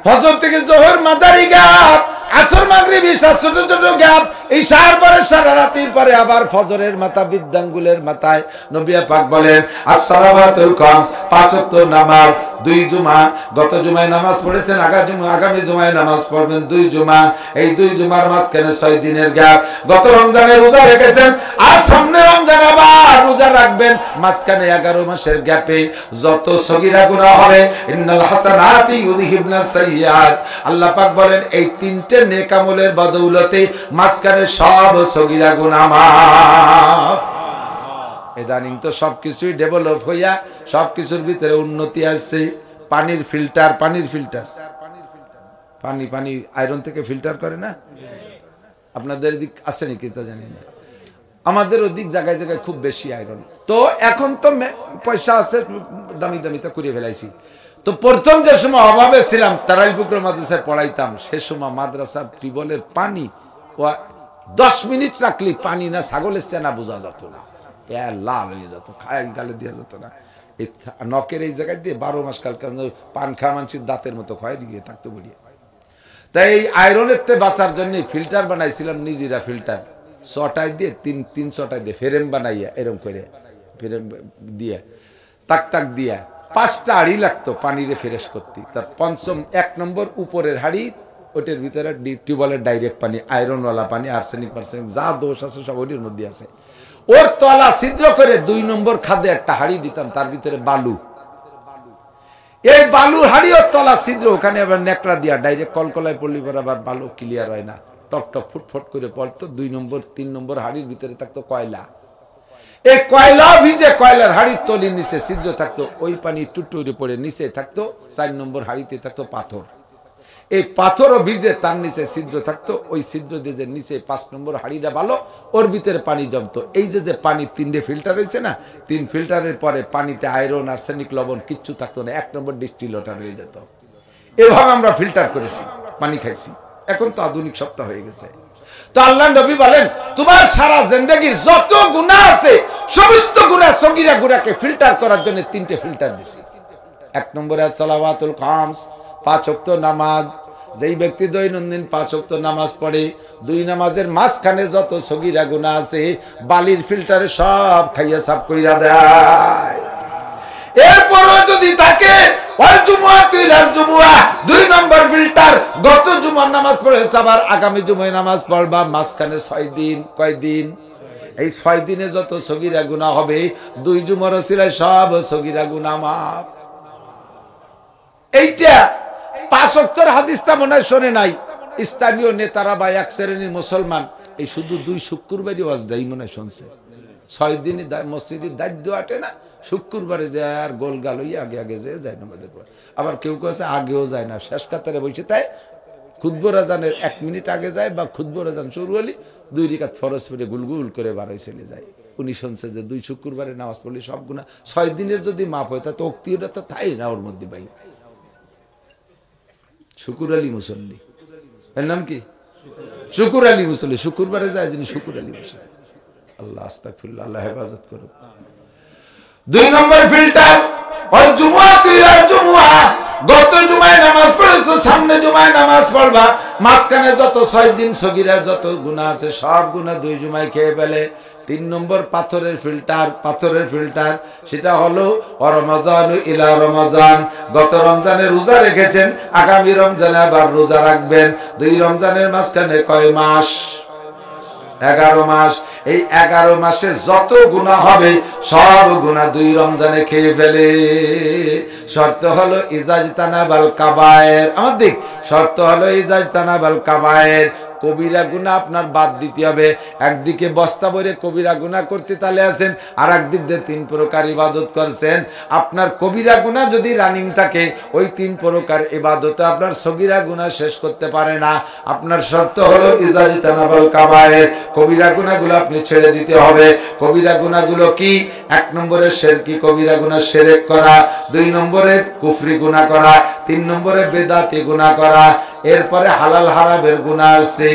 ফজর থেকে জোহর মাঝারি গ্যাপ, আসর, মাগরিব, ঈশা ছোট ছোট গ্যাপ, ঈশার পরে সারা রাতের পরে আবার ফজরের মাথা, বৃদ্ধাঙ্গুলের মাথায়। নবী পাক বলেন, আসসালাওয়াতুল খামস, 5 ওয়াক্ত নামাজ, 2 জুমা। গত জুমায় নামাজ পড়েছেন, আগামী জুমায় নামাজ পড়বেন 2 জুমা। এই 2 জুমার মাঝখানে 6 দিনের গ্যাপ। গত রমজানে রোজা রেখেছেন, আর সামনে রমজান আবার রোজা রাখবেন, মাঝখানে 11 মাসের গ্যাপে যত সগীরা গুনাহ হবে, ইন্নাল হাসানাতি ইউযহিবনাস সাইয়্যাত, আল্লাহ পাক বলেন এই 3টে নেক আমলের বদৌলতে মাঝখানে সব সগীরা গুনাহ মাফ। ইদানিং তো সবকিছুই ডেভেলপ হইয়া সবকিছুর ভিতরে উন্নতি আসছে। পানির ফিল্টার, পানি আয়রন থেকে ফিল্টার করে না? আপনাদের দিক আছে নাকি তা জানি না। আমাদের ওদিক জায়গায় জায়গায় খুব বেশি আয়রন। তো এখন তো পয়সা আছে, দামি দামিতে করে ফেলাইছি। তো প্রথম যে সময় অভাবে ছিলাম, তারাইলপুকুর মাদ্রাসায় পড়াইতাম, সে সময় মাদ্রাসার টিউবওয়েলের পানি ও 10 মিনিট রাখলে পানি না ছাগলের চেনা বোঝা যেত না, লাল হয়ে যেত, খায় গালে দেওয়া যেত না। এই নখের এই জায়গায় দিয়ে 12 মাস কাল পান খাওয়া মানুষের দাঁতের মতো ক্ষয় গিয়ে থাকতো বলিয়ে। তাই এই আয়রনের তে বাঁচার জন্য ফিল্টার বানাইছিলাম নিজেরা, ফিল্টার 6টায় দিয়ে 3-6টায় দিয়ে ফ্রেম বানাইয়া এরম করে ফ্রেম দিয়ে তাক তাক দিয়া 5টা হাড়ি লাগতো পানিরে ফ্রেশ করতে। তার পঞ্চম 1 নম্বর উপরের হাড়ি, ওটার ভিতরে টিউবওয়েলের ডাইরেক্ট পানি, আয়রনওয়ালা পানি, আর্সেনিক যা দোষ আছে সব ওটির মধ্যে আছে। ওর তলা ছিদ্র করে 2 নম্বর খাদে একটা হাড়ি দিতাম, তার ভিতরে বালু, এই বালুর হাড়ি ওর তলা ছিদ্র, ওখানে আবার নেকড়া দিয়া ডাইরেক্ট কলকলায় পড়লি পর আবার বালু ক্লিয়ার হয় না, টক টক ফুটফট করে পড়তো। 2 নম্বর 3 নম্বর হাড়ির ভিতরে থাকতো কয়লা, এই কয়লা ভিজে কয়লার হাড়ির তলির নিচে ছিদ্র থাকতো, ওই পানি টুটুরে পড়ে নিচে থাকতো 4 নম্বর হাড়িতে থাকতো পাথর, এই পাথরও ভিজে তার নিচে ছিদ্র থাকতো, ওই ছিদ্র দিয়ে নিচে 5 নম্বর হাড়িটা ভালো, ওর ভিতরে পানি জমতো। এই যে পানি 3টে ফিল্টার হয়েছে না, 3 ফিল্টারের পরে পানিতে আয়রন আর্সেনিক লবণ কিচ্ছু থাকতো না, 1 নম্বর ডিস্টিল ওয়াটার হয়ে যেত। এভাবে আমরা ফিল্টার করেছি, পানি খাইছি। এখন তো আধুনিক সপ্তাহ হয়ে গেছে। তো আল্লাহ নবী বলেন, তোমার সারা জিন্দেগীর যত গুনাহ আছে সমস্ত গুনাহ সগীরা গুনাহকে ফিল্টার করার জন্য 3টে ফিল্টার দিছি। 1 নম্বরে সালাওয়াতুল খামস, 5 ওয়াক্ত নামাজ। যেই ব্যক্তি দৈনন্দিন 5 ওয়াক্ত নামাজ পড়ে, 2 নামাজের মাঝখানে যত সগীরা গুনাহ আছে বালির ফিল্টারে সব খাইয়া সাফ কইরা দেয়। এরপরও যদি থাকে ওয়াল জুমআতু ইলাল জুমআ, 2 নম্বর ফিল্টার, গত জুমার নামাজ পড়েছ আবার আগামী জুমায় নামাজ পড়বা, মাঝখানে 6 দিন, কয় দিন? এই 6 দিনে যত সগীরা গুনাহ হবে 2 জুমার ওসিলায় সব সগীরা গুনাহ মাফ। এইটা 5 ওয়াক্তের হাদিসটা মনে হয় শোনে নাই স্থানীয় নেতারা বা এক শ্রেণীর মুসলমান, এই শুধু 2 শুক্রবারই ওয়াজটাই মনে হয় শুনছে। 6 দিনই মসজিদের দায়িত্ব আটে না, শুক্রবারে যায় আর গোলগাল হইয়া আগে আগে যায় নামাজের পর। আবার কেউ কেছে আগেও যায় না, শেষ কাতারে বসে তাই খুতবা আজানের 1 মিনিট আগে যায়, বা খুতবা আজান শুরু হলে 2 রাকাত ফরজ পড়ে গুলগুল করে বাড়াই চলে যায়। উনি শুনছে যে 2 শুক্রবারে নামাজ পড়লে সব গুনাহ 6 দিনের যদি মাফ হয়, তা তো অক্তিটা তো তাই না ওর মধ্যে ভাই। শুকুর আলী মুসল্লি, এর নাম কি? শুকুর আলী মুসল্লি, শুক্রবারে যায় যিনি শুকুর আলী মুসল্লি। আল্লাহ আস্তাগফিরুল্লাহ, আল্লাহ হেফাজত করুক। 2 নম্বর ফিল্টার, ওয়াল জুমআতু ইলাল জুমআ, গত জুমায় নামাজ পড়েছো, সামনে জুমায় নামাজ পড়বা, মাঝখানে যত 6 দিন সগীরা যত গুনাহ আছে সব গুনাহ 2 জুমায় খেয়ে ফেলে। 3 নম্বর পাথরের ফিল্টার, সেটা হলো রমাদান ইলা রমাজান, গত রমজানে রোজা রেখেছেন, আগামী রমজানে আবার রোজা রাখবেন। 2 রমজানের মাঝখানে কয় মাস? 11 মাস। এই 11 মাসে যত গুনাহ হবে সব গুনাহ 2 রমজানে খেয়ে ফেলে। শর্ত হলো ইজাজতানাবাল কাবায়ের, আমাদের শর্ত হলো ইজাজতানাবাল কাবায়ের, কবিরা গুনাহ আপনার বাদ দিতে হবে। একদিকে বস্তা ভরে কবিরা গুনাহ করতে তালে আছেন, আর একদিক দিয়ে 3 প্রকার ইবাদত করছেন। আপনার কবিরা গুনাহ যদি রানিং থাকে, ওই 3 প্রকার ইবাদতে আপনার সগীরা গুনাহ শেষ করতে পারে না। আপনার শর্ত হলো ইজাজতানাবাল কাবায়ের, কবিরা গুনাহগুলো আপনি ছেড়ে দিতে হবে। কবিরা গুনাহগুলো কি? 1 নম্বরে শিরকি কবিরা গুনাহ, শিরক করা। 2 নম্বরে কুফরি গুনাহ করা। 3 নম্বরে বেদাতি গুনাহ করা। এরপরে হালাল হারামের গুনাহ আছে।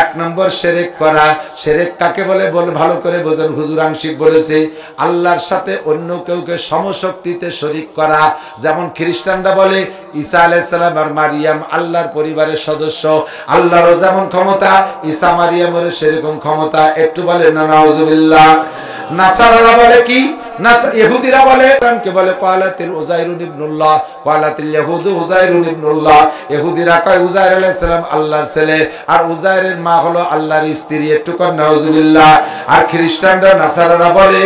1 নম্বর শিরক করা। শিরক কাকে বলে ভালো করে বোঝেন, হুজুর আংশিক বলেছে, আল্লাহর সাথে অন্য কেউকে সমশক্তিতে শরীক করা। যেমন খ্রিস্টানরা বলে ঈসা আলাইহিস সালাম আর মারিয়াম আল্লাহর পরিবারের সদস্য, আল্লাহরও যেমন ক্ষমতা ঈসা মারিয়ামেরও সেরকম ক্ষমতা। একটু বলে না নাউজুবিল্লাহ। নাসারারা বলে কি? ইহুদিরা বলে কে বলে ক্বালাতিল উযাইরুন ইবনুল্লাহ, ক্বালাতিল ইয়াহুদু উযাইরুন ইবনুল্লাহ। ইহুদিরা কয় উযাইর আলাইহিস সালাম আল্লাহর ছেলে, আর উযাইরের মা হলো আল্লাহর স্ত্রী। একটু কর নাউজুবিল্লাহ। আর খ্রিস্টানরা নাসারারা বলে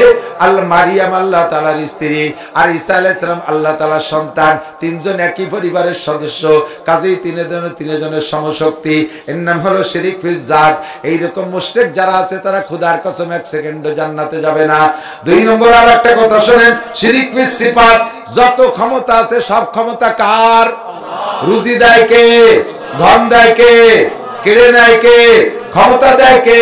মারিয়াম আল্লাহ তাআলার স্ত্রী, আর ঈসা আলাইহিস সালাম আল্লাহ তাআলার সন্তান। 3 জন একই পরিবারের সদস্য, কাজেই 3 জনের সমশক্তি। এর নাম হলো শিরক ফিজ জাত। এইরকম মুশরিক যারা আছে তারা খোদার কসম 1 সেকেন্ডও জান্নাতে যাবে না। 2 নম্বর আর একটা কথা শুনেন, শিরক ফিজ সিফাত, যত ক্ষমতা আছে সব ক্ষমতা কার? রুজি দেয় কে? ধন দেয় কে? কেড়ে নেয় কে? ক্ষমতা দেয় কে?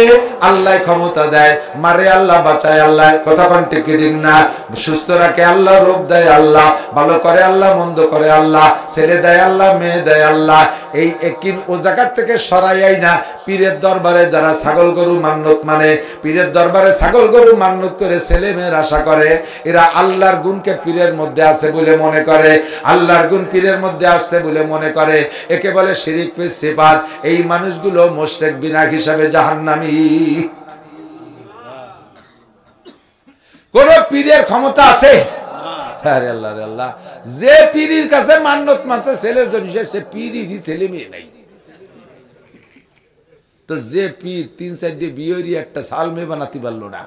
আল্লাহ ক্ষমতা দেয়, মারে আল্লাহ, বাঁচায় আল্লাহ, কথা কোন ঠিক না? সুস্থ রাখে আল্লাহ, রোগ দেয় আল্লাহ, ভালো করে আল্লাহ, মন্দ করে আল্লাহ, ছেলে দেয় আল্লাহ, মেয়ে দেয় আল্লাহ। এই একিন ও জায়গার থেকে সরাইয়াই না পীরের দরবারে যারা ছাগল গরু মান্নত মানে, পীরের দরবারে ছাগল গরু মান্নত করে ছেলে মেয়ের আশা করে, এরা আল্লাহর গুণকে পীরের মধ্যে আছে বলে মনে করে, আল্লাহর গুণ পীরের মধ্যে আসছে বলে মনে করে, একে বলে শিরিক ফিস সিফাত। এই মানুষগুলো মুশরিক বিনা হিসাবে জাহান্নামী। কোন পীরের ক্ষমতা আছে? আরে আল্লাহ রে আল্লাহ, যে পীরের কাছে মান্নত মানছে ছেলের জন্য, সে পীরেরই ছেলে মেয়ে নাই। তো যে পীর 3-4 বিয়েরই একটা সাল মেয়ে বানাতে পারলো না,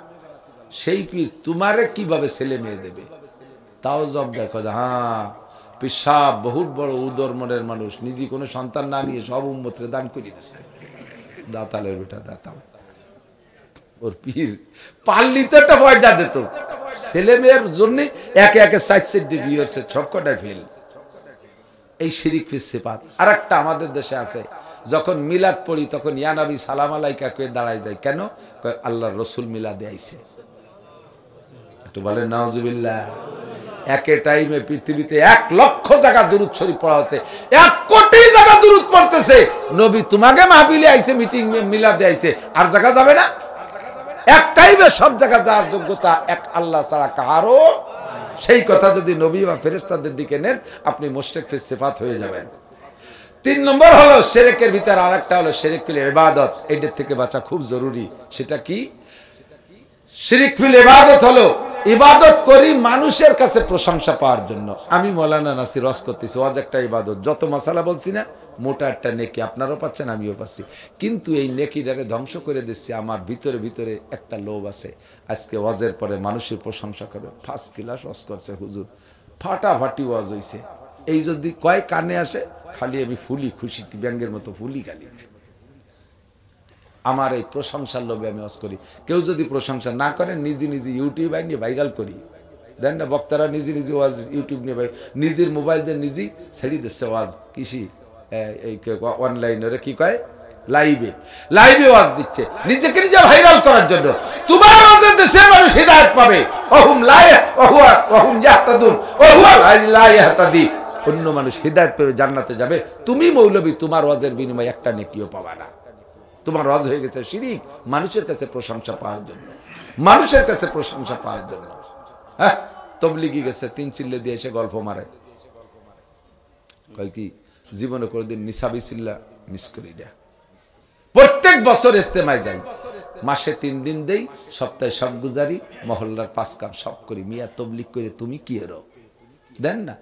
সেই পীর তোমারে কিভাবে ছেলে মেয়ে দেবে? তাও জব দেখো, হ্যাঁ পিসাব বহুত বড় উদর মনের মানুষ, নিজে কোনো সন্তান না নিয়ে সব উম্মতরে দান করে দিচ্ছে। দাতালের বেটা দাতাল, ওর পীর পাল্লি তো একটা পয়দা দিত ছেলে মেয়ের জন্য, একে একে 4-4 বিয়ে হচ্ছে, সব কটায় ফেল। এই শিরিক ফিস সিফাত। আর একটা আমাদের দেশে আছে, যখন মিলাদ পড়ি তখন ইয়া নবী সালাম আলাইকা কে দাঁড়ায় যায়, কেন? আল্লাহর রসুল মিলাদে আইছে। একটু বলেন নাউজুবিল্লাহ। একে টাইমে পৃথিবীতে 1 লক্ষ জায়গা দুরূদ শরীফ পড়া হচ্ছে, 1 কোটি জায়গা দুরূদ পড়তেছে। নবী তোমাকে মাহফিলে আইছে, মিটিং মিলাদে আইছে, আর জায়গা যাবে না? এক টাইমে সব জায়গা যাওয়ার যোগ্যতা এক আল্লাহ ছাড়া কারো। সেই কথা যদি নবী বা ফেরেশতাদের দিকে নেন, আপনি মুশরিক ফিস সিফাত হয়ে যাবেন। 3 নম্বর হলো শিরকের ভিতর আরেকটা হলো শিরক ফিল ইবাদত। এটার থেকে বাঁচা খুব জরুরি। সেটা কি? শিরক ফিল ইবাদত হলো ইবাদত করি মানুষের কাছে প্রশংসা পাওয়ার জন্য। আমি মৌলানা নাসির ওয়াজ করতেছি, ওয়াজ একটা ইবাদত। যত মাসালা বলছি না, মোটা একটা নেকি, আপনারাও পাচ্ছেন, আমিও পাচ্ছি। কিন্তু এই নেকিটারে ধ্বংস করে দিচ্ছি। আমার ভিতরে ভিতরে একটা লোভ আছে, আজকে ওয়াজের পরে মানুষের প্রশংসা করে, 1st ক্লাস ওয়াজ করছে হুজুর, ফাটাফাটি ওয়াজ হইছে। এই যদি কয় কানে আসে, খালি আমি ফুলি, খুশিতে ব্যাঙ্গের মতো ফুলি খালি। আমার এই প্রশংসার লোভে আমি ওয়াজ করি। কেউ যদি প্রশংসা না করেন, নিজে নিজে ইউটিউব নিয়ে ভাইরাল করি। দেন না, বক্তারা নিজে নিজে ওয়াজ ইউটিউব নিয়ে নিজের মোবাইল দিয়ে নিজেই ছেড়ে দিচ্ছে ওয়াজ। কৃষি এই অনলাইনে কি কয়, লাইভে ওয়াজ দিচ্ছে, নিজেকে নিজে ভাইরাল করার জন্য। তোমার ওয়াজের দেশের মানুষ হিদায়াত পাবে, ওহুম লা ওহুম ইয়াহতাদুন ওহুয়া লা ইয়াহতাদি। অন্য মানুষ হিদায়াত পেয়ে জান্নাতে যাবে, তুমি মৌলবী তোমার ওয়াজের বিনিময়ে একটা নেকিও পাবা না। তোমার ওয়াজ হয়ে গেছে শিরিক, মানুষের কাছে প্রশংসা পাওয়ার জন্য, মানুষের কাছে প্রশংসা পাওয়ার জন্য। হ্যাঁ, তবলিগি গেছে, 3 চিল্লে দিয়ে এসে গল্প মারে, কয় কি জীবনে কোনোদিন নিসাবি চিল্লা মিস করি না। প্রত্যেক বছর ইস্তেমায় যাই, মাসে 3 দিন দেই, সপ্তাহে সব গুজারি, মহল্লার 5 কাপ সব করি। মিয়া তবলিগ করে তুমি কি এরো দেন না?